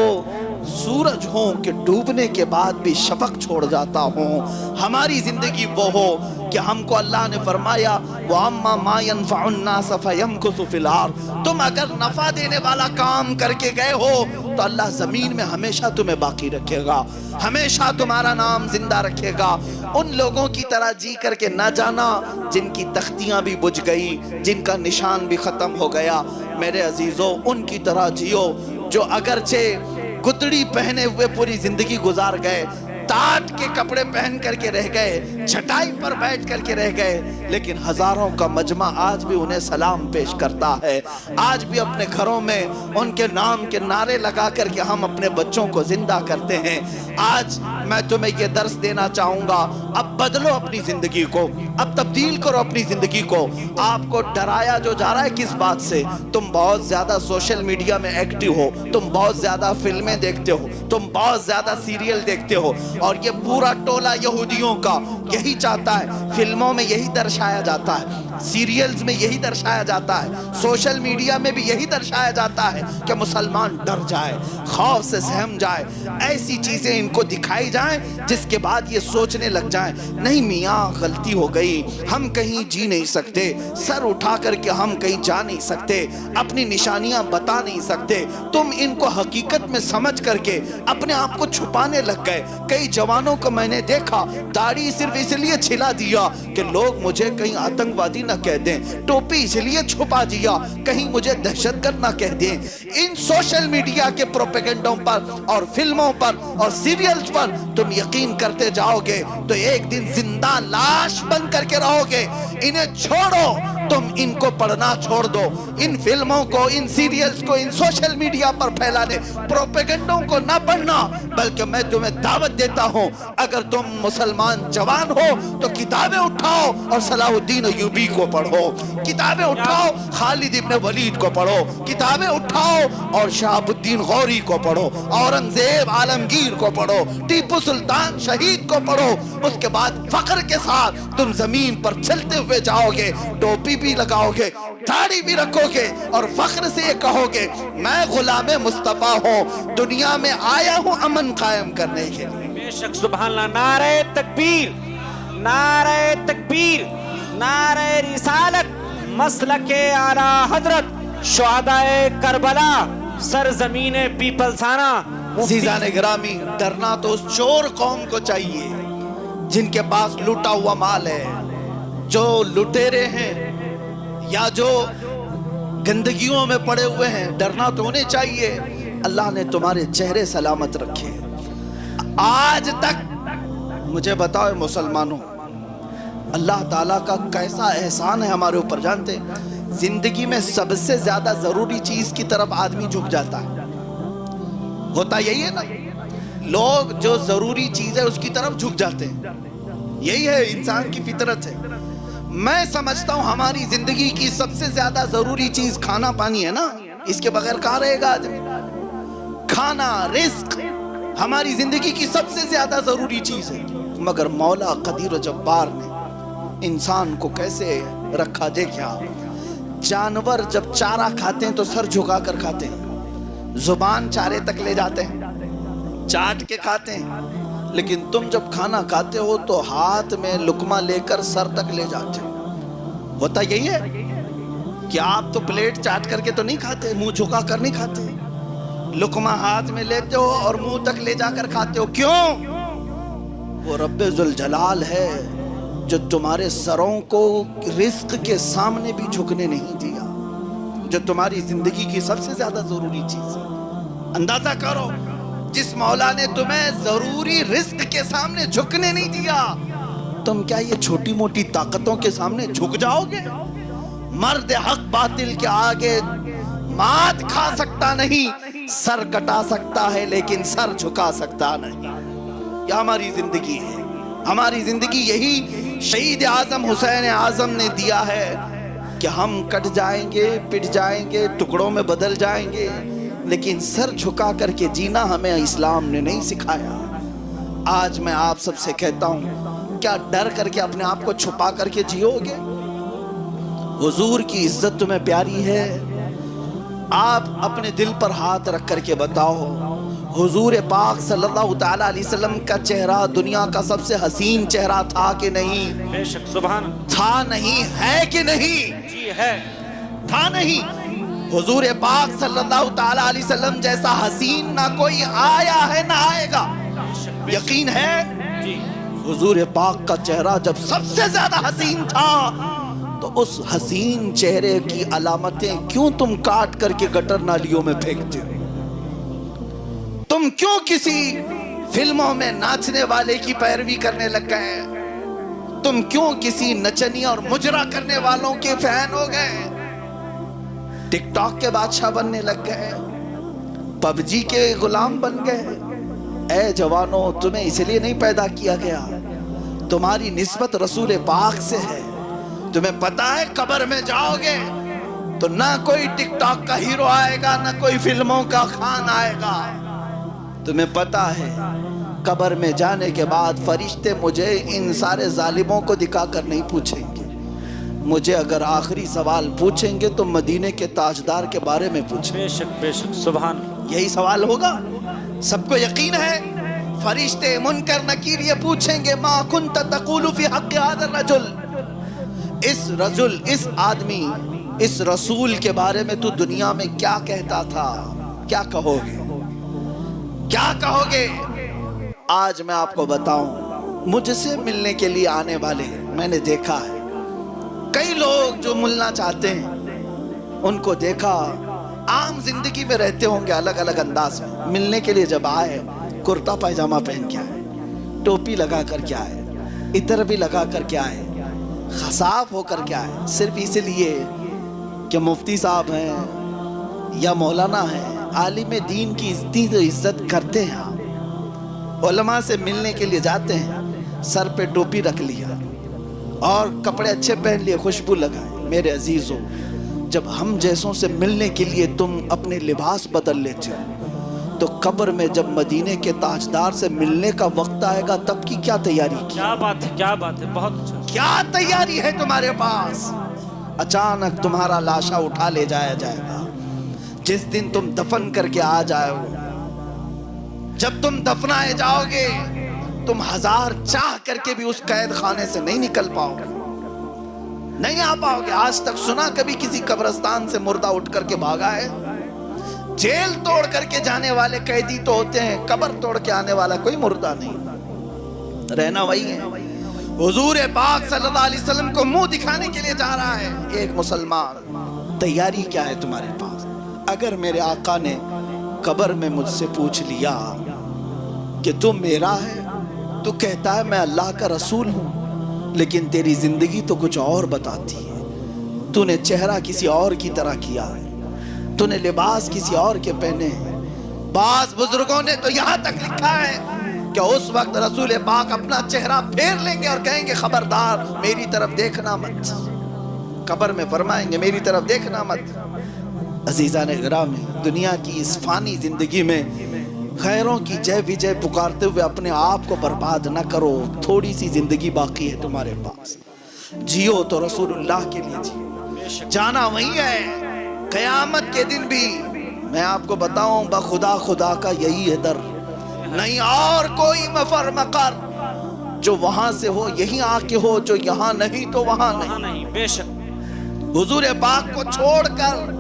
سورج ہوں کہ ڈوبنے کے بعد بھی شفق چھوڑ جاتا ہوں. ہماری زندگی وہ ہو کہ ہم کو اللہ نے فرمایا وَأَمَّا مَا يَنْفَعُ النَّاسَ فَيَمْكُثُ فِي الْأَرْضِ. تم اگر نفع دینے والا کام کر کے گئے ہو تو اللہ زمین میں ہمیشہ تمہیں باقی رکھے گا, ہمیشہ تمہارا نام زندہ رکھے گا. ان لوگوں کی طرح جی کر کے نہ جانا جن کی تختیاں بھی بجھ گئی, جن کا نشان بھی ختم ہو گیا. میرے عزیزوں, ان کی طرح جیو جو اگرچہ گدڑی پہنے ہوئے پوری زندگی گزار گئے, ٹاٹ کے کپڑے پہن کر کے رہ گئے, چھٹائی پر بیٹھ کر کے رہ گئے, لیکن ہزاروں کا مجمع آج بھی انہیں سلام پیش کرتا ہے. آج بھی اپنے گھروں میں ان کے نام کے نعرے لگا کر کے ہم اپنے بچوں کو زندہ کرتے ہیں. آج میں تمہیں یہ درس دینا چاہوں گا, اب بدلو اپنی زندگی کو, اب تبدیل کرو اپنی زندگی کو. آپ کو ڈرایا جو جا رہا ہے کس بات سے؟ تم بہت زیادہ سوشل میڈیا میں ایکٹیو ہو, تم بہت زیادہ فلمیں دیکھتے ہو, تم بہت زیادہ سیریل دیکھتے ہو, اور یہ پورا ٹولہ یہودیوں کا یہی چاہتا ہے، فلموں میں یہی درشایا جاتا ہے، سیریلز میں یہی درشایا جاتا ہے، سوشل میڈیا میں بھی یہی درشایا جاتا ہے کہ مسلمان ڈر جائے، خوف سے سہم جائے، ایسی چیزیں ان کو دکھائی جائیں جس کے بعد یہ سوچنے لگ جائیں نہیں میاں غلطی ہو گئی، ہم کہیں جی نہیں سکتے، سر اٹھا کر کے ہم کہیں جا نہیں سکتے، اپنی نشانیاں بتا نہیں سکتے۔ تم ان کو حقیقت میں سمجھ کر کے اپنے آپ کو چھپانے لگ گئے۔ کئی جوانوں کو میں نے دیکھا داڑھی صرف اس لیے چھلا دیا کہ لوگ مجھے کہیں آتنکوادی نہ کہہ دیں، ٹوپی اس لیے چھپا دیا کہیں مجھے دہشت گرد نہ کہہ دیں۔ ان سوشل میڈیا کے پروپیگنڈوں پر اور فلموں پر اور سیریلز پر تم یقین کرتے جاؤ گے تو ایک دن زندہ لاش بن کر کے رہو گے۔ انہیں چھوڑو، تم ان کو پڑھنا چھوڑ دو، ان فلموں کو، ان سیریلز کو، ان سوشل میڈیا پر پھیلانے پروپیگنڈوں کو نہ پڑھنا، بلکہ میں تمہیں دعوت دیتا ہوں اگر تم مسلمان جوان ہو تو کتابیں اٹھاؤ اور صلاح الدین ایوبی کو پڑھو، کتابیں اٹھاؤ خالد ابن ولید کو پڑھو، کتابیں اٹھاؤ اور شہاب الدین غوری کو پڑھو، اورنگزیب عالمگیر کو پڑھو، ٹیپو سلطان شہید کو پڑھو۔ اس کے بعد فخر کے ساتھ تم زمین پر چلتے ہوئے جاؤ گے، ٹوپی بھی لگاؤ گے، داڑھی بھی رکھو گے اور فخر سے یہ کہو گے میں غلام مصطفیٰ ہوں، دنیا میں آیا ہوں امن قائم کرنے کے لیے۔ بے شک سبحان اللہ۔ نعرہ تکبیر، نعرہ تکبیر، نعرہ رسالت، مسلک اعلی حضرت شہدائے کربلا، سرزمین پیپلسانہ۔ عزیزان گرامی، ڈرنا تو اس چور قوم کو چاہیے جن کے پاس لوٹا ہوا مال ہے، جو لٹیرے ہیں یا جو گندگیوں میں پڑے ہوئے ہیں، ڈرنا تو انہیں چاہیے۔ اللہ نے تمہارے چہرے سلامت رکھے۔ آج تک مجھے بتاؤ مسلمانوں، اللہ تعالیٰ کا کیسا احسان ہے ہمارے اوپر، جانتے زندگی میں سب سے زیادہ ضروری چیز کی طرف آدمی جھک جاتا ہے، ہوتا یہی ہے نا، لوگ جو ضروری چیز ہے اس کی طرف جھک جاتے ہیں، یہی ہے انسان کی فطرت ہے۔ میں سمجھتا ہوں ہماری زندگی کی سب سے زیادہ ضروری چیز کھانا پانی ہے نا، اس کے بغیر کہاں رہے گا آدمی؟ کھانا، رزق ہماری زندگی کی سب سے زیادہ ضروری چیز ہے، مگر مولا قدیر و جبار نے انسان کو کیسے رکھا دیکھا۔ جانور جب چارہ کھاتے ہیں تو سر جھکا کر کھاتے ہیں، زبان چارے تک لے جاتے ہیں، چاٹ کے کھاتے ہیں، لیکن تم جب کھانا کھاتے ہو تو ہاتھ میں لقمہ لے کر سر تک لے جاتے ہو۔ ہوتا یہی ہے کہ آپ تو پلیٹ چاٹ کر کے تو نہیں کھاتے، منہ جھکا کر نہیں کھاتے، لقمہ ہاتھ میں لیتے ہو اور منہ تک لے جا کر کھاتے ہو۔ کیوں؟ وہ رب ذوالجلال ہے جو تمہارے سروں کو رزق کے سامنے بھی جھکنے نہیں دیا، جو تمہاری زندگی کی سب سے زیادہ ضروری چیز ہے۔ اندازہ کرو، جس مولا نے تمہیں ضروری رزق کے سامنے جھکنے نہیں دیا، تم کیا یہ چھوٹی موٹی طاقتوں کے سامنے جھک جاؤ گے؟ مرد حق باطل کے آگے مات کھا سکتا نہیں، سر کٹا سکتا ہے لیکن سر جھکا سکتا نہیں۔ یہ ہماری زندگی ہے، ہماری زندگی یہی شہید اعظم حسین اعظم نے دیا ہے کہ ہم کٹ جائیں گے، پٹ جائیں گے، ٹکڑوں میں بدل جائیں گے، لیکن سر جھکا کر کے جینا ہمیں اسلام نے نہیں سکھایا۔ آج میں آپ سب سے کہتا ہوں، کیا ڈر کر کے اپنے آپ کو چھپا کر کے جیو گے؟ حضور کی عزت تمہیں پیاری ہے؟ آپ اپنے دل پر ہاتھ رکھ کر کے بتاؤ، حضور پاک صلی اللہ تعالیٰ علیہ وسلم کا چہرہ دنیا کا سب سے حسین چہرہ تھا کہ نہیں؟ بے شک سبحان تھا نہیں، ہے کہ نہیں؟ جی ہے، تھا نہیں۔ حضور پاک صلی اللہ تعالیٰ علیہ وسلم جیسا حسین نہ کوئی آیا ہے نہ آئے گا، یقین ہے؟ جی حضور پاک کا چہرہ جب سب سے زیادہ حسین تھا تو اس حسین چہرے کی علامتیں کیوں تم کاٹ کر کے گٹر نالیوں میں پھینکتے ہو؟ تم کیوں کسی فلموں میں ناچنے والے کی پیروی کرنے لگ گئے؟ تم کیوں کسی نچنی اور مجرا کرنے والوں کے فین ہو گئے؟ ٹک ٹاک کے بادشاہ بننے لگ گئے، پب جی کے غلام بن گئے۔ اے جوانوں، تمہیں اس لیے نہیں پیدا کیا گیا، تمہاری نسبت رسول پاک سے ہے۔ تمہیں پتا ہے قبر میں جاؤ گے تو نہ کوئی ٹک ٹاک کا ہیرو آئے گا، نہ کوئی فلموں کا خان آئے گا۔ تمہیں پتا ہے قبر میں جانے کے بعد فرشتے مجھے ان سارے ظالموں کو دکھا کر نہیں پوچھیں گے، مجھے اگر آخری سوال پوچھیں گے تو مدینے کے تاجدار کے بارے میں پوچھیں گے۔ بے شک سبحان، یہی سوال ہوگا، سب کو یقین ہے۔ فرشتے منکر نکیر یہ پوچھیں گے ما کنت تقول فی حق هذا الرجل، اس رجل، اس آدمی، اس رسول کے بارے میں تو دنیا میں کیا کہتا تھا، کیا کہو گے، کیا کہو گے؟ آج میں آپ کو بتاؤں، مجھ سے ملنے کے لیے آنے والے میں نے دیکھا ہے، کئی لوگ جو ملنا چاہتے ہیں ان کو دیکھا، عام زندگی میں رہتے ہوں گے الگ الگ انداز میں، ملنے کے لیے جب آئے کرتا پائجامہ پہن کے آئے، ٹوپی لگا کر کے آئے، عطر بھی لگا کر کے آئے، خصاف ہو کر کے آئے، صرف اس لیے کہ مفتی صاحب ہیں یا مولانا ہیں، عالم دین کی عزت کرتے ہیں، علماء سے ملنے کے لیے جاتے ہیں، سر پہ ٹوپی رکھ لیا اور کپڑے اچھے پہن لیے، خوشبو لگائے۔ میرے عزیزوں، جب ہم جیسوں سے ملنے کے لیے تم اپنے لباس بدل لیتے ہو تو قبر میں جب مدینے کے تاجدار سے ملنے کا وقت آئے گا تب کی کیا تیاری کی؟ کیا بات ہے، کیا بات ہے، بہت اچھا۔ کیا تیاری ہے تمہارے پاس؟ اچانک تمہارا لاشا اٹھا لے جایا جائے گا، جس دن تم دفن کر کے آ جاؤ، جب تم دفنائے جاؤ گے تم ہزار چاہ کر کے بھی اس قید خانے سے نہیں نکل پاؤ گے، نہیں آ پاؤ گے۔ آج تک سنا کبھی کسی قبرستان سے مردہ اٹھ کر کے بھاگا ہے؟ جیل توڑ کر کے جانے والے قیدی تو ہوتے ہیں، قبر توڑ کے آنے والا کوئی مردہ نہیں، رہنا وہی ہے۔ حضور پاک صلی اللہ علیہ وسلم کو منہ دکھانے کے لیے جا رہا ہے ایک مسلمان، تیاری کیا ہے تمہارے پاس؟ اگر میرے آقا نے قبر میں مجھ سے پوچھ لیا کہ تم میرا ہے، تو کہتا ہے میں اللہ کا رسول ہوں، لیکن تیری زندگی تو کچھ اور بتاتی ہے، تو نے چہرہ کسی اور کی طرح کیا ہے، تو نے لباس کسی اور کے پہنے ہیں۔ بعض بزرگوں نے تو یہاں تک لکھا ہے کہ اس وقت رسول پاک اپنا چہرہ پھیر لیں گے اور کہیں گے خبردار میری طرف دیکھنا مت، قبر میں فرمائیں گے میری طرف دیکھنا مت۔ عزیزان گرامی، دنیا کی اس فانی زندگی میں غیروں کی جے وجے پکارتے ہوئے اپنے آپ کو برباد نہ کرو، تھوڑی سی زندگی باقی ہے تمہارے پاس، جیو تو رسول اللہ کے لیے جیو، جانا وہی ہے۔ قیامت کے دن بھی میں آپ کو بتاؤں بخدا خدا کا یہی ہے در، نہیں اور کوئی مفر مقر، جو وہاں سے ہو یہی آ کے ہو، جو یہاں نہیں تو وہاں نہیں۔ بے شک حضور پاک کو چھوڑ کر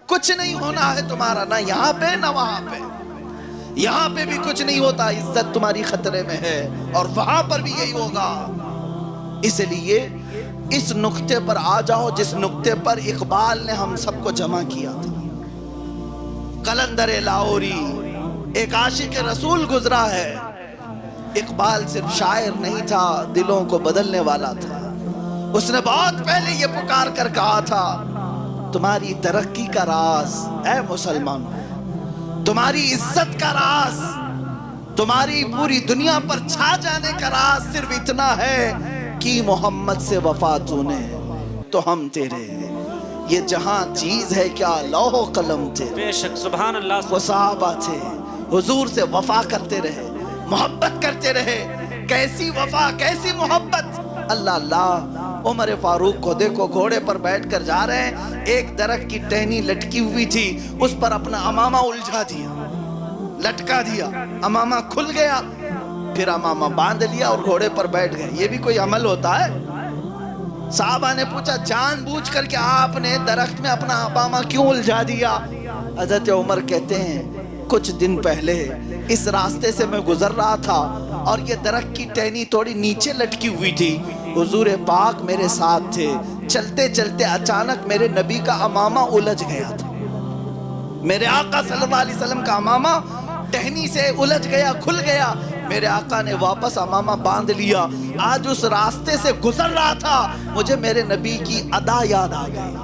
کچھ نہیں ہونا ہے تمہارا، نہ یہاں پہ نہ وہاں پہ، یہاں پہ بھی کچھ نہیں ہوتا، عزت تمہاری خطرے میں ہے، اور وہاں پر بھی یہی ہوگا۔ اس لیے اس نقطے پر آ جاؤ جس نقطے پر اقبال نے ہم سب کو جمع کیا تھا۔ قلندر لاہوری ایک عاشق رسول گزرا ہے، اقبال صرف شاعر نہیں تھا، دلوں کو بدلنے والا تھا۔ اس نے بہت پہلے یہ پکار کر کہا تھا تمہاری ترقی کا راز اے مسلمانوں، تمہاری عزت کا راز، تمہاری پوری دنیا پر چھا جانے کا راز صرف اتنا ہے کہ محمد سے وفا تو نے تو ہم تیرے، یہ جہاں چیز ہے کیا لوح و قلم تیرے۔ بے شک سبحان اللہ۔ وہ صحابہ تھے، حضور سے وفا کرتے رہے، محبت کرتے رہے، کیسی وفا کیسی محبت۔ اللہ اللہ، عمر فاروق کو دیکھو گھوڑے پر بیٹھ کر جا رہے ہیں، ایک درخت کی ٹہنی لٹکی ہوئی تھی، اس پر اپنا امامہ الجھا دیا، لٹکا دیا، امامہ کھل گیا، پھر امامہ باندھ لیا اور گھوڑے پر بیٹھ گئے۔ یہ بھی کوئی عمل ہوتا ہے؟ صحابہ نے پوچھا جان بوجھ کر کہ آپ نے درخت میں اپنا امامہ کیوں الجھا دیا؟ حضرت عمر کہتے ہیں کچھ دن پہلے اس راستے سے میں گزر رہا تھا اور یہ درخت کی ٹہنی تھوڑی نیچے لٹکی ہوئی تھی، حضور پاک میرے ساتھ تھے، چلتے چلتے اچانک میرے نبی کا امامہ الجھ گیا تھا، میرے آقا صلی اللہ علیہ وسلم کا امامہ ٹہنی سے الجھ گیا، کھل گیا، میرے آقا نے واپس امامہ باندھ لیا۔ آج اس راستے سے گزر رہا تھا، مجھے میرے نبی کی ادا یاد آ گئی،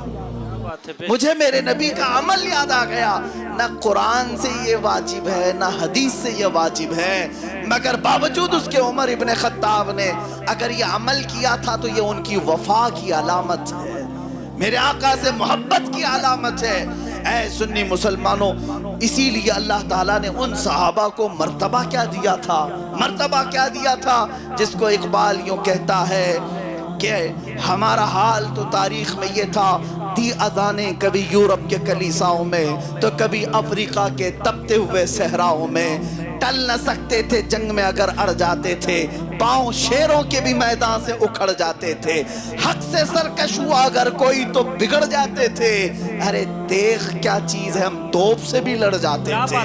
مجھے میرے نبی کا عمل یاد آ گیا۔ نہ قرآن سے یہ واجب ہے نہ حدیث سے یہ واجب ہے، مگر باوجود اس کے عمر ابن خطاب نے اگر یہ عمل کیا تھا تو یہ ان کی وفا کی علامت ہے، میرے آقا سے محبت کی علامت ہے۔ اے سنی مسلمانوں، اسی لیے اللہ تعالیٰ نے ان صحابہ کو مرتبہ کیا دیا تھا، مرتبہ کیا دیا تھا، جس کو اقبال یوں کہتا ہے کہ ہمارا حال تو تاریخ میں یہ تھا، دی اذانیں کبھی یورپ کے کلیساؤں میں تو کبھی افریقہ کے تپتے ہوئے صحراؤں میں، ٹل نہ سکتے تھے جنگ میں اگر اڑ جاتے تھے، پاؤں شیروں کے بھی میدان سے اکھڑ جاتے تھے، حق سے سرکش ہوا اگر کوئی تو بگڑ جاتے تھے، ارے تیغ کیا چیز ہے، ہم توپ سے بھی لڑ جاتے تھے۔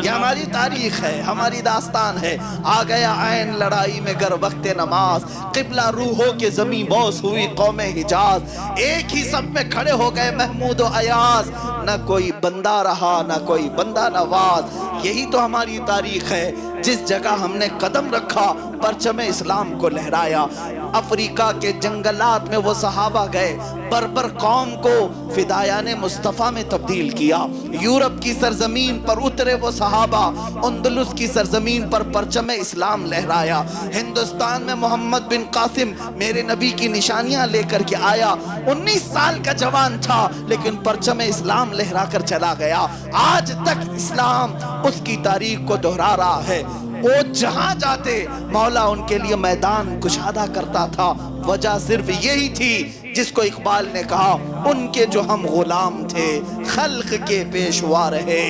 یہ ہماری تاریخ ہے، ہماری داستان ہے۔ آ گیا عین لڑائی میں گر وقت نماز، قبلہ روحوں کے زمین بوس ہوئی قوم حجاز، ایک ہی سب میں کھڑے ہو گئے محمود و ایاز، نہ کوئی بندہ رہا نہ کوئی بندہ نواز۔ یہی تو ہماری تاریخ ہے، جس جگہ ہم نے قدم رکھا پرچم اسلام کو لہرایا۔ افریقہ کے جنگلات میں وہ صحابہ گئے، بربر قوم کو فدایان مصطفیٰ میں تبدیل کیا۔ یورپ کی سرزمین پر اترے وہ صحابہ، اندلس کی سرزمین پر پرچم اسلام لہرایا۔ ہندوستان میں محمد بن قاسم میرے نبی کی نشانیاں لے کر کے آیا، 19 سال کا جوان تھا لیکن پرچم اسلام لہرا کر چلا گیا۔ آج تک اسلام اس کی تاریخ کو دہرا رہا ہے۔ وہ جہاں جاتے مولا ان کے لیے میدان کشادہ کرتا تھا۔ وجہ صرف یہی تھی جس کو اقبال نے کہا، ان کے جو ہم غلام تھے خلق کے پیشوا رہے،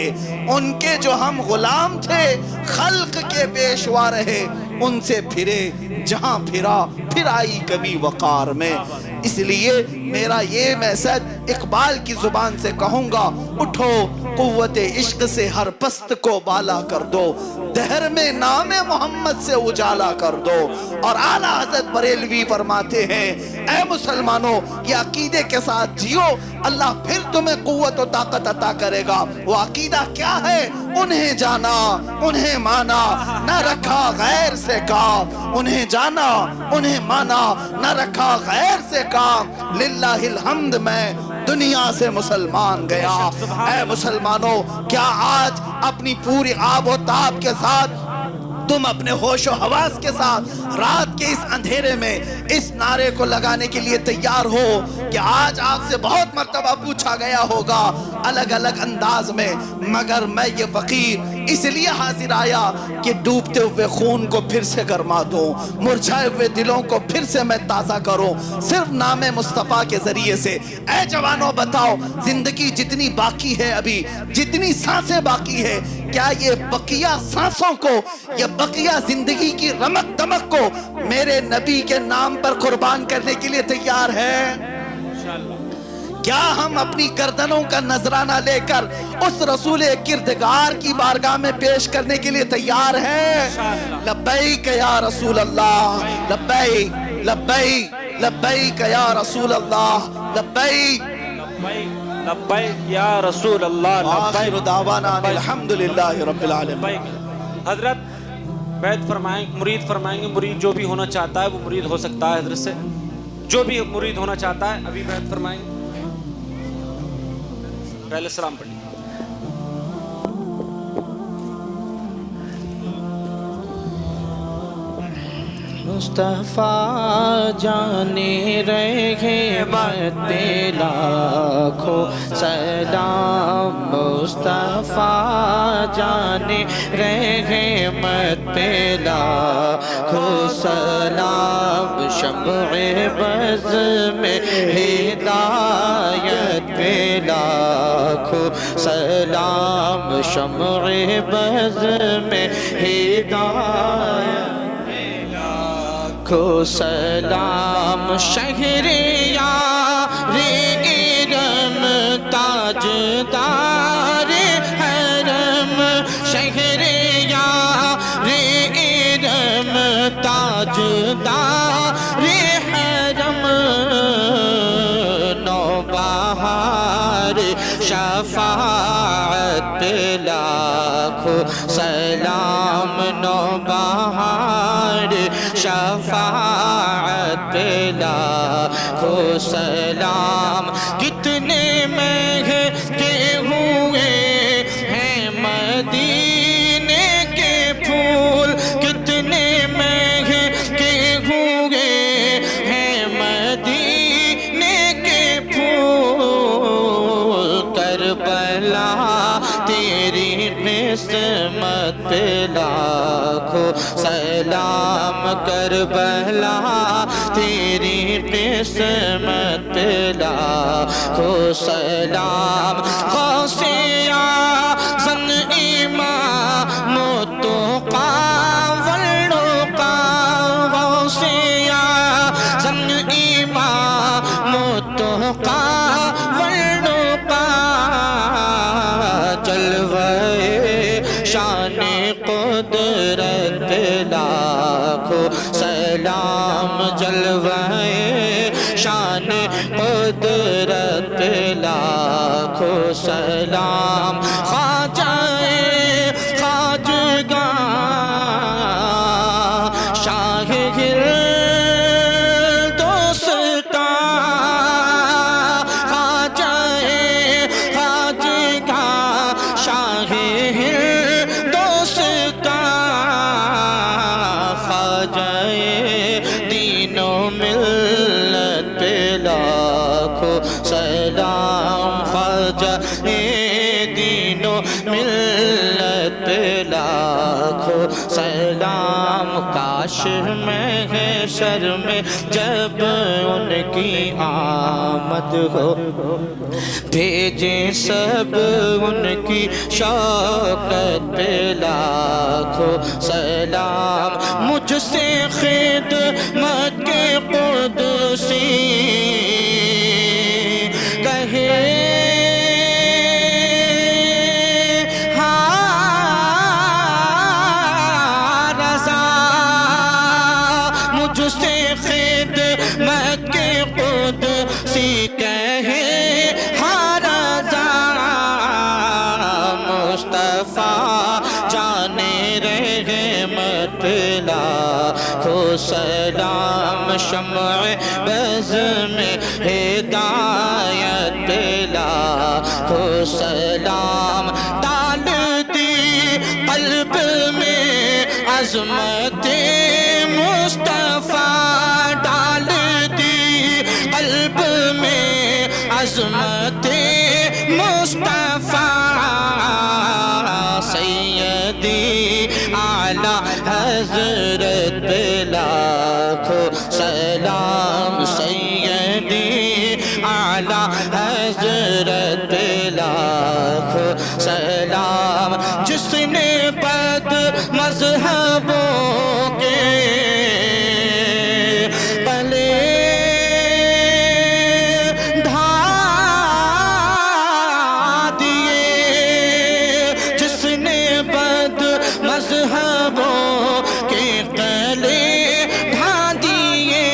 ان کے جو ہم غلام تھے خلق کے پیشوا رہے، ان سے پھرے جہاں پھرا پھر آئی کمی وقار میں۔ اس لیے میرا یہ میسج اقبال کی زبان سے کہوں گا، اٹھو قوت عشق سے ہر پست کو بالا کر دو، دہر میں نام محمد سے اجالا کر دو۔ اور اعلیٰ حضرت بریلوی فرماتے ہیں، اے مسلمانوں یہ عقیدے کے ساتھ جیو، اللہ پھر تمہیں قوت و طاقت عطا کرے گا۔ وہ عقیدہ کیا ہے؟ انہیں جانا انہیں مانا، نہ رکھا غیر سے کام، انہیں جانا انہیں مانا، نہ رکھا غیر سے کام۔ للہ الحمد میں دنیا سے مسلمان گیا۔ اے مسلمانوں، کیا آج اپنی پوری آب و تاب کے ساتھ تم اپنے ہوش و حواس کے ساتھ رات کے اس اندھیرے میں اس نعرے کو لگانے کے لیے تیار ہو کہ آج آپ سے بہت مرتبہ پوچھا گیا ہوگا الگ الگ انداز میں، مگر میں یہ فقیر اس لیے حاضر آیا کہ ڈوبتے ہوئے خون کو پھر سے گرما دوں، مرجھائے ہوئے دلوں کو پھر سے میں تازہ کروں، صرف نام مصطفیٰ کے ذریعے سے۔ اے جوانوں بتاؤ، زندگی جتنی باقی ہے، ابھی جتنی سانسیں باقی ہے، کیا یہ بقیہ سانسوں کو، یہ بقیہ زندگی کی رمق دمق کو میرے نبی کے نام پر قربان کرنے کے لیے تیار ہے؟ کیا ہم اپنی گردنوں کا نذرانہ لے کر اس رسول کردگار کی بارگاہ میں پیش کرنے کے لیے تیار ہیں؟ لبیک یا رسول اللہ، لبیک لبیک لبیک یا رسول اللہ، لبیک لبیک یا رسول اللہ، آخر دعوانا الحمدللہ رب العالمین۔ حضرت بیعت فرمائیں، مرید فرمائیں گے، مرید جو بھی ہونا چاہتا ہے وہ مرید ہو سکتا ہے حضرت سے، جو بھی مرید ہونا چاہتا ہے ابھی بیعت فرمائیں گے۔ پہلے سلام پڑھیں۔ مصطفیٰ جانے رحمت پہ لاکھوں سلام، مصطفیٰ جانے رحمت پہ لاکھوں سلام، شمع بز میں ہدایت پہ لاکھوں سلام، شمع بز میں ہدایت کو سلام، شہریار ارم تاجدار حرم، شہریار ارم تاجدار حرم، نوبہار شفاعت پہ لاکھوں سلام، نوبہار شفاعت پہ لاکھوں سلام، کتنے مہکے ہوئے ہیں مدینے کے پھول، کتنے مہکے ہوئے ہیں مدینے کے پھول، کربلا قسمت پہ لاکھوں سلام کربلا تیری قسمت پہ لاکھوں سلام غوثیہ زن امام توقا والنقا غوثیہ زن امام توقا والنقا جلوے شان قدرت لاکھوں سلام جلوے شان قدرت لاکھوں سلام خواجہ خواجگاں شاہ ہندوستان خواجہ خواجگاں شاہ ہندوستان خواجہ دین و ملت پہ لاکھوں سلام خواجہ دین و ملت پہ لاکھوں سلام کاش محشر میں جب ان کی آمد ہو بھیجیں سب ان کی شوکت پہ لاکھوں سلام مجھ سے خدمت کے قدسی کہے خدمت کے قدسی کہے ہاں رضا مصطفیٰ جانے رحمت پہ لاکھوں سلام شمع بز میں ہدایت پہ لاکھوں سلام ڈال دی قلب میں عظمت مصطفیٰ ڈال دی قلب میں عظمت مصطفیٰ سیدی اعلیٰ حضرت پہ لاکھوں سلام سیدی اعلیٰ حضرت پہ لاکھوں سلام جس نے بد مذہبوں کے مذہبوں کے قلعے ڈھا دیے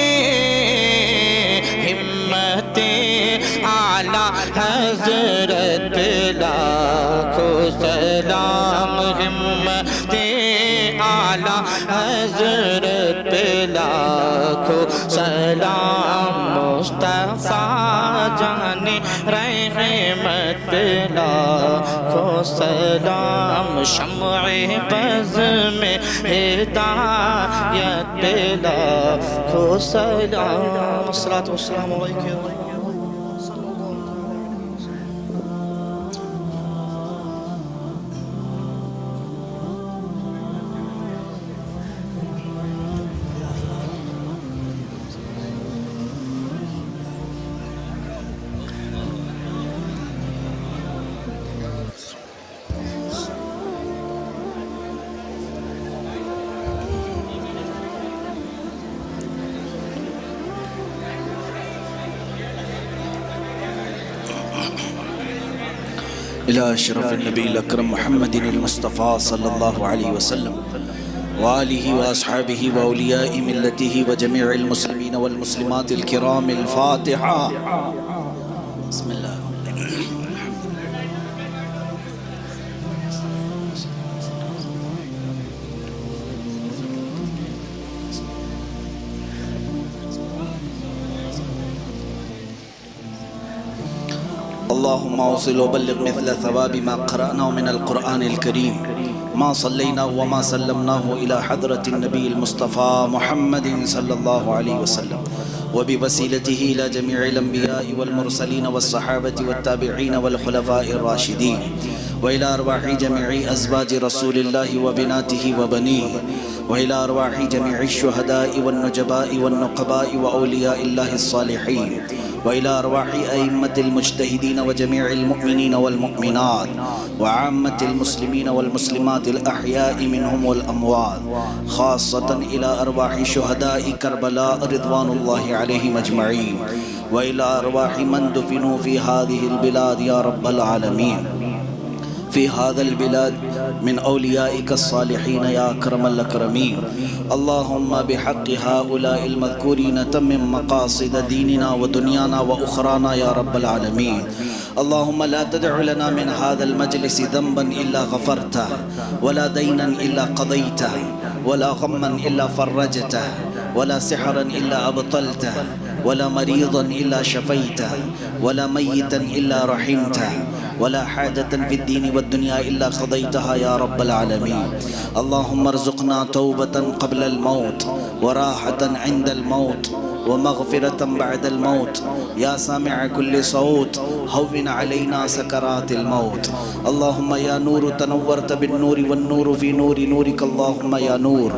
ہمت اعلیٰ حضرت پہ لاکھوں سلام ہمت اعلیٰ حضرت پہ لاکھوں سلام مصطفیٰ جانے رحمت پہ لاکھوں سلام شمع بز میں ہدایت پہ لاکھوں سلام الصلاۃ والسلام علیکم إلى أشرف النبي الأكرم محمد المصطفى صلى الله عليه وسلم وآله وأصحابه وأولياء ملته وجميع المسلمين والمسلمات الكرام الفاتحة بسم الله اللهم اوصل وبلغ مثل ثواب ما قرأناه من القرآن الكريم ما صلينا وما سلمناه إلى حضرة النبي المصطفى محمد صلى الله عليه وسلم وبوسيلته إلى جميع الأنبياء والمرسلين والصحابة والتابعين والخلفاء الراشدين وإلى أرواح جميع أزواج رسول الله وبناته وبنيه وإلى أرواح جميع الشهداء والنجباء والنقباء وأولياء الله الصالحين وإلى أرواح أئمة المجتهدين وجميع المؤمنين والمؤمنات وعامة المسلمين والمسلمات الأحياء منهم والأموات، خاصة إلى أرواح شهداء كربلاء رضوان الله عليهم أجمعين وإلى أرواح من دفنوا في هذه البلاد يا رب العالمين، في هذا البلاد من أوليائك الصالحين يا أكرم الأكرمين. اللهم بحق هؤلاء المذكورين تمم مقاصد ديننا ودنيانا وأخرانا يا رب العالمين. اللهم لا تدع لنا من هذا المجلس ذنبا إلا غفرته، ولا دينا إلا قضيته، ولا غما إلا فرجته، ولا سحرا إلا أبطلته، ولا مريضا إلا شفيته، ولا ميتا إلا رحمته، ولا حاجة في الدين والدنيا إلا قضيتها يا رب العالمين. اللهم ارزقنا توبة قبل الموت وراحة عند الموت ومغفرة بعد الموت يا سامع كل صوت، هون علينا سكرات الموت. اللهم يا نور تنورت بالنور والنور في نور نورك، اللهم يا نور.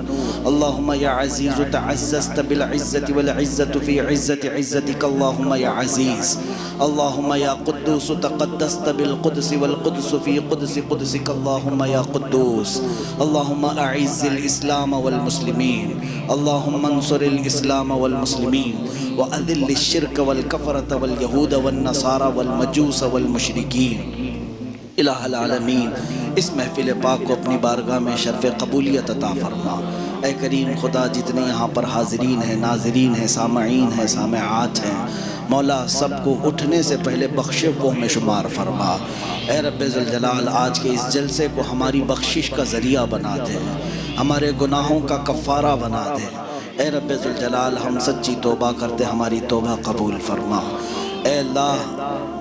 اللهم يا عزيز تعززت بالعزة والعزة في عزة عزتك، اللهم يا عزيز. اللهم يا قدوس تقدست بالقدس والقدس في قدس قدسك، اللهم يا قدوس. اللهم أعز الإسلام والمسلمين، اللهم انصر الإسلام والمسلمين وأذل الشرك والكفرة واليهود والنصارى والمجوس والمشركين. الہ العالمین، اس محفل پاک کو اپنی بارگاہ میں شرف قبولیت عطا فرما۔ اے کریم خدا، جتنے یہاں پر حاضرین ہیں، ناظرین ہیں، سامعین ہیں، سامعات ہیں، مولا سب کو اٹھنے سے پہلے بخشے وہ میں شمار فرما۔ اے رب ذوالجلال، آج کے اس جلسے کو ہماری بخشش کا ذریعہ بنا دے، ہمارے گناہوں کا کفارہ بنا دے۔ اے رب ذوالجلال، ہم سچی توبہ کرتے، ہماری توبہ قبول فرما۔ اے اللہ،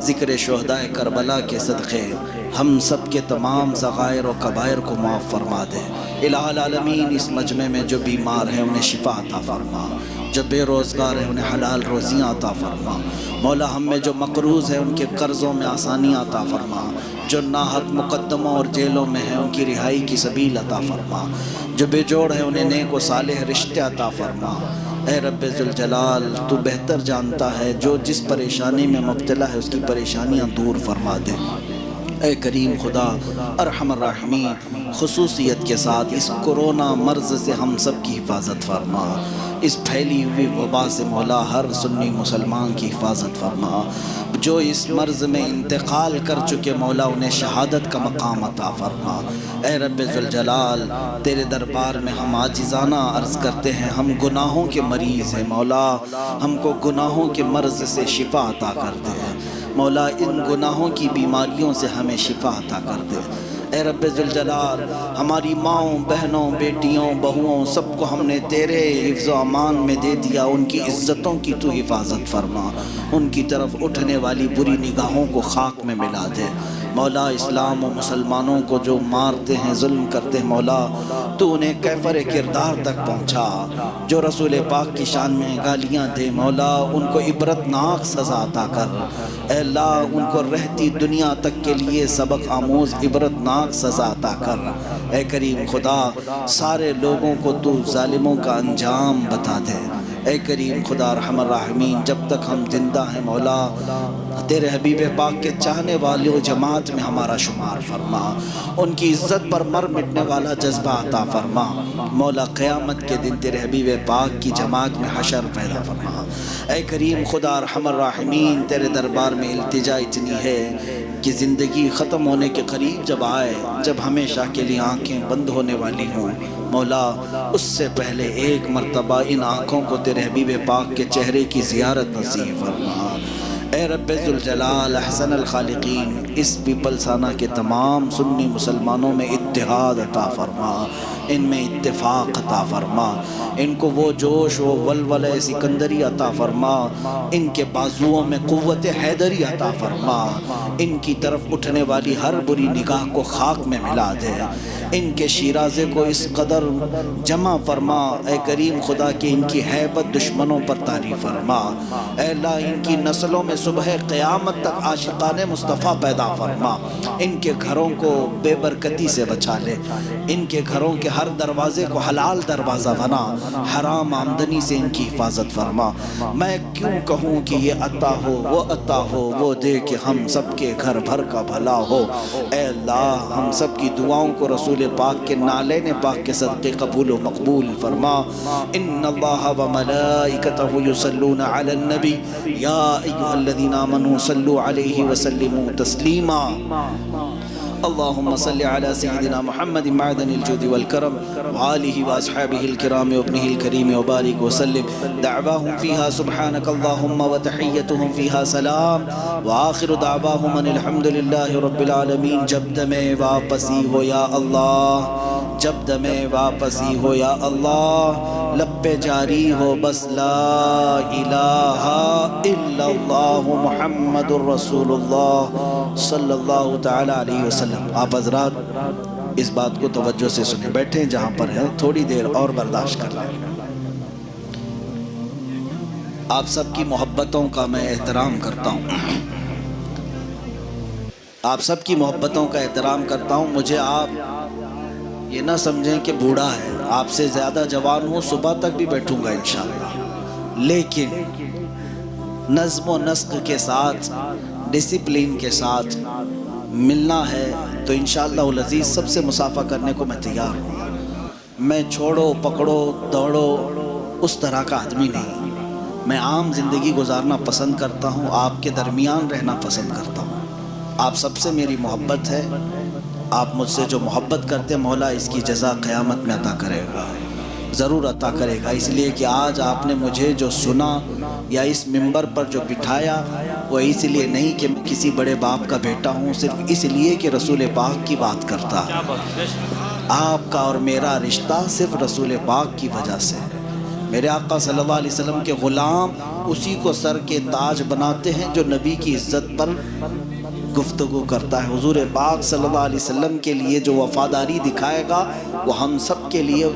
ذکر شہدائے کربلا کے صدقے ہم سب کے تمام صغائر و کبائر کو معاف فرما دے۔ الہ العالمین، اس مجمع میں جو بیمار ہیں انہیں شفا عطا فرما، جو بے روزگار ہیں انہیں حلال روزیاں عطا فرما۔ مولا، ہم میں جو مقروض ہیں ان کے قرضوں میں آسانیاں عطا فرما، جو ناحق مقدموں اور جیلوں میں ہیں ان کی رہائی کی سبیل عطا فرما، جو بے جوڑ ہیں انہیں نیک و صالح رشتے عطا فرما۔ اے رب ذوالجلال، تو بہتر جانتا ہے جو جس پریشانی میں مبتلا ہے اس کی پریشانیاں دور فرما دے۔ اے کریم خدا ارحم الراحمین، خصوصیت کے ساتھ اس کرونا مرض سے ہم سب کی حفاظت فرما، اس پھیلی ہوئی وبا سے مولا ہر سنی مسلمان کی حفاظت فرما۔ جو اس مرض میں انتقال کر چکے مولا انہیں شہادت کا مقام عطا فرما۔ اے رب ذوالجلال، تیرے دربار میں ہم عاجزانہ عرض کرتے ہیں، ہم گناہوں کے مریض ہیں مولا، ہم کو گناہوں کے مرض سے شفا عطا کر دے مولا، ان گناہوں کی بیماریوں سے ہمیں شفا عطا کر دے۔ اے رب ذوالجلال، ہماری ماؤں، بہنوں، بیٹیوں، بہوؤں سب کو ہم نے تیرے حفظ و امان میں دے دیا، ان کی عزتوں کی تو حفاظت فرما، ان کی طرف اٹھنے والی بری نگاہوں کو خاک میں ملا دے مولا۔ اسلام و مسلمانوں کو جو مارتے ہیں، ظلم کرتے ہیں مولا، تو انہیں کیفر کردار تک پہنچا، جو رسول پاک کی شان میں گالیاں دے مولا ان کو عبرتناک سزا عطا کر۔ اے اللہ، ان کو رہتی دنیا تک کے لیے سبق آموز عبرتناک سزا عطا کر۔ اے کریم خدا، سارے لوگوں کو تو ظالموں کا انجام بتا دے۔ اے کریم خدا ارحم الراحمین، جب تک ہم زندہ ہیں مولا تیرے حبیب پاک کے چاہنے والوں جماعت میں ہمارا شمار فرما، ان کی عزت پر مر مٹنے والا جذبہ عطا فرما مولا۔ قیامت کے دن تیرے حبیب پاک کی جماعت میں حشر پیدا فرما۔ اے کریم خدا ارحم الراحمین، تیرے دربار میں التجا اتنی ہے کہ زندگی ختم ہونے کے قریب جب آئے، جب ہمیشہ کے لیے آنکھیں بند ہونے والی ہوں مولا، اس سے پہلے ایک مرتبہ ان آنکھوں کو تیرے حبیب پاک کے چہرے کی زیارت نصیب فرما۔ اے رب ذوالجلال احسن الخالقین، اس پیپلسانہ کے تمام سنی مسلمانوں میں اتحاد عطا فرما، ان میں اتفاق عطا فرما، ان کو وہ جوش و ولولہ سکندری عطا فرما، ان کے بازوؤں میں قوت حیدری عطا فرما، ان کی طرف اٹھنے والی ہر بری نگاہ کو خاک میں ملا دے، ان کے شیرازے کو اس قدر جمع فرما اے کریم خدا کہ ان کی ہیبت دشمنوں پر طاری فرما۔ اے اللہ، ان کی نسلوں میں صبح قیامت تک عاشقان مصطفیٰ پیدا فرما، ان کے گھروں کو بے برکتی سے بچا لے، ان کے گھروں کے ہر دروازے کو حلال دروازہ بنا، حرام آمدنی سے ان کی حفاظت فرما۔ میں کیوں کہوں کہ یہ عطا ہو وہ عطا ہو، وہ دے کہ ہم سب کے گھر بھر کا بھلا ہو۔ اے اللہ ہم سب کی دعاؤں کو رسول پاک کے نالین پاک کے صدقے قبول و مقبول فرما۔ ان اللہ و ملائکتہ یصلون علی النبی یا ایھا الذین آمنوا صلوا علیہ وسلموا تسلیما۔ اللهم صل على سيدنا محمد معدن الجود والكرم وآله وأصحابه الكرام وابنه الكريم وبارك وسلم۔ دعواهم فيها سبحانك اللهم وتحيتهم فيها سلام وآخر دعواهم ان الحمد لله رب العالمين۔ جب دمیں واپسی ہو یا اللہ، جب دمیں واپسی ہو یا اللہ، لب پہ جاری ہو بس لا الہ الا اللہ محمد الرسول اللہ صلی اللہ تعالی علیہ وسلم۔ آپ حضرات اس بات کو توجہ سے سنیں، بیٹھیں جہاں پر ہیں، تھوڑی دیر اور برداشت کر لیں۔ آپ سب کی محبتوں کا میں احترام کرتا ہوں، آپ سب کی محبتوں کا احترام کرتا ہوں۔ مجھے آپ یہ نہ سمجھیں کہ بوڑھا ہے، آپ سے زیادہ جوان ہوں، صبح تک بھی بیٹھوں گا انشاءاللہ، لیکن نظم و نسق کے ساتھ، ڈسپلین کے ساتھ ملنا ہے تو انشاءاللہ العزیز سب سے مصافحہ کرنے کو میں تیار ہوں۔ میں چھوڑو پکڑو دوڑو اس طرح کا آدمی نہیں، میں عام زندگی گزارنا پسند کرتا ہوں، آپ کے درمیان رہنا پسند کرتا ہوں۔ آپ سب سے میری محبت ہے، آپ مجھ سے جو محبت کرتے مولا اس کی جزا قیامت میں عطا کرے گا، ضرور عطا کرے گا۔ اس لیے کہ آج آپ نے مجھے جو سنا یا اس منبر پر جو بٹھایا وہ اس لیے نہیں کہ میں کسی بڑے باپ کا بیٹا ہوں، صرف اس لیے کہ رسول پاک کی بات کرتا۔ آپ کا اور میرا رشتہ صرف رسول پاک کی وجہ سے ہے۔ میرے آقا صلی اللہ علیہ وسلم کے غلام اسی کو سر کے تاج بناتے ہیں جو نبی کی عزت پر گفتگو کرتا ہے۔ حضور پاک صلی اللہ علیہ وسلم کے لیے جو وفاداری دکھائے گا وہ ہم سب کے لیے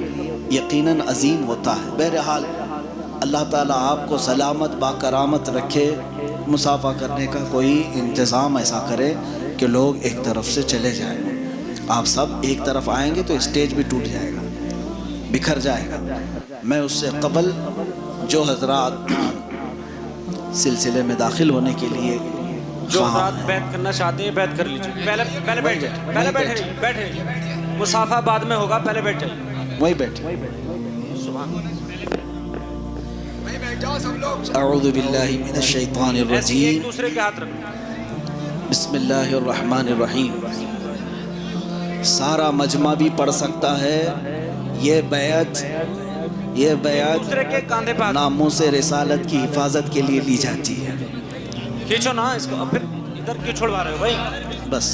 یقیناً عظیم ہوتا ہے۔ بہرحال اللہ تعالیٰ آپ کو سلامت با کرامت رکھے، مصافحہ کرنے کا کوئی انتظام ایسا کرے کہ لوگ ایک طرف سے چلے جائیں۔ آپ سب ایک طرف آئیں گے تو اسٹیج بھی ٹوٹ جائے گا، بکھر جائے گا۔ میں اس سے قبل جو حضرات سلسلے میں داخل ہونے کے لیے جو حضرات بیعت کرنا چاہتے ہیں بیعت کر لیجیے، پہلے بیٹھ جائیں، پہلے بیٹھے، مصافحہ بعد میں ہوگا، پہلے بیٹھ جائیں، وہی بیٹھے۔ اعوذ باللہ من الشیطان الرجیم، ایک دوسرے کے ہاتھ رکھو۔ بسم اللہ الرحمن الرحیم۔ سارا مجمع بھی پڑھ سکتا ہے، یہ بیعت دوسرے کے کاندھے پہ ناموس رسالت کی حفاظت کے لیے لی جاتی ہے۔ کھینچو نا اس کو، اب پھر ادھر کیوں چھوڑوا رہے ہو بھائی؟ بس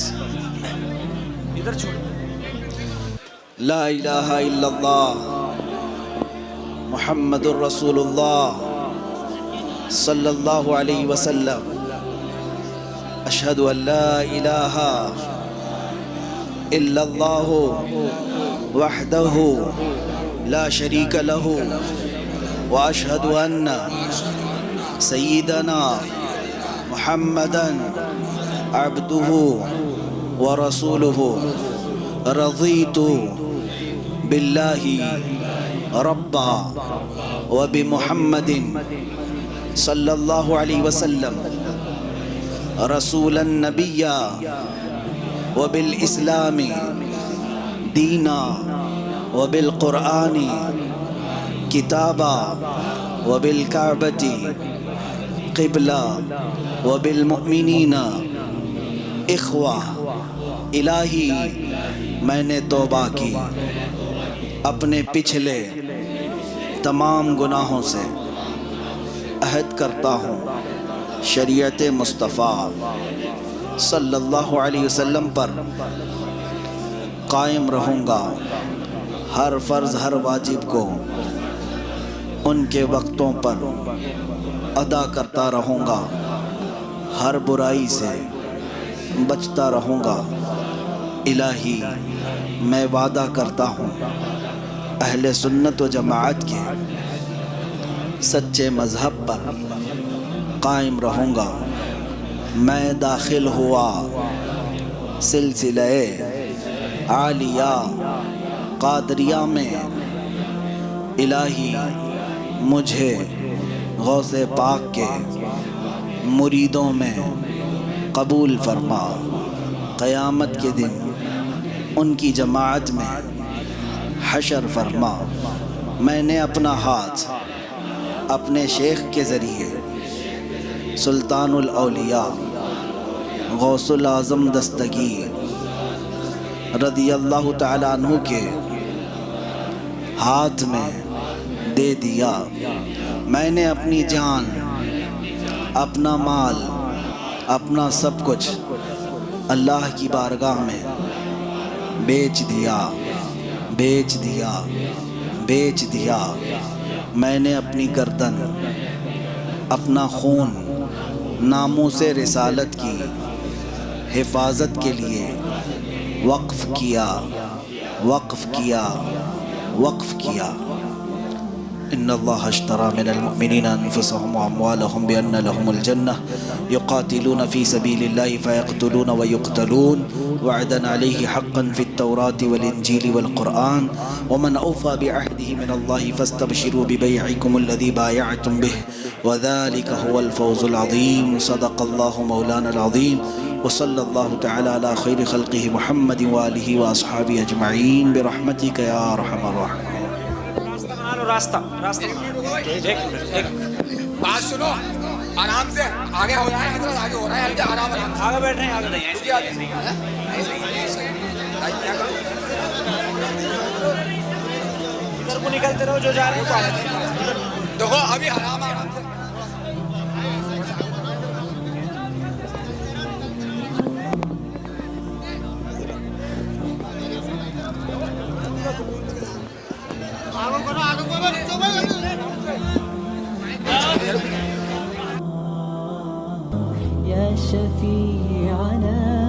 ادھر چھوڑ۔ لا الہ الا اللہ محمد الرسول اللہ صلی اللہ علیہ وسلم۔ اشہد ان لا الہ الا اللہ وحدہ لا شریک لہ واشہد ان سیدنا محمدا عبدہ ورسولہ۔ رضیت باللہ ربا وبمحمد صلی اللہ علیہ وسلم رسولا نبیا وبالاسلام دینا وبالقرآن کتابا وبالکعبۃ قبلہ وبالمؤمنین اخوہ۔ الہی میں نے توبہ کی، اپنے پچھلے تمام گناہوں سے عہد کرتا ہوں شریعت مصطفیٰ صلی اللہ علیہ وسلم پر قائم رہوں گا، ہر فرض ہر واجب کو ان کے وقتوں پر ادا کرتا رہوں گا، ہر برائی سے بچتا رہوں گا۔ الہی میں وعدہ کرتا ہوں اہل سنت و جماعت کے سچے مذہب پر قائم رہوں گا، میں داخل ہوا سلسلہ عالیہ قادریہ میں، الہی مجھے غوث پاک کے مریدوں میں قبول فرما، قیامت کے دن ان کی جماعت میں حشر فرما۔ میں نے اپنا ہاتھ اپنے شیخ کے ذریعے سلطان الاولیاء غوث العظم دستگیر رضی اللہ تعالیٰ عنہ کے ہاتھ میں دے دیا۔ میں نے اپنی جان، اپنا مال، اپنا سب کچھ اللہ کی بارگاہ میں بیچ دیا، بیچ دیا، بیچ دیا۔ میں نے اپنی گردن، اپنا خون ناموس رسالت کی حفاظت کے لیے وقف کیا، وقف کیا، وقف کیا۔ ان اللہ اشترى من المؤمنین انفسهم واموالهم بان لهم الجنة يقاتلون في سبيل الله فيقتلون ويقتلون وعدا عليه حقا في التوراة والانجيل والقرآن ومن اوفى بعهده من الله فاستبشروا ببيعكم الذي بايعتم به وذلك هو الفوز العظيم۔ صدق الله مولانا العظيم، وصلى الله تعالى على خير خلقه محمد وآله وأصحابه أجمعين برحمتك يا أرحم الراحمين۔ راستہ راستہ ایک بات سنو، آرام سے آگے ہو رہا ہے حضرت، آگے ہو رہا ہے، ہلکے آرام آرام سے آگے بیٹھ رہے ہیں، آگے نہیں ادھر کو نکلتے رہو، جو جا رہے ہیں دیکھو ابھی آرام آرام سے۔ يا شفيعنا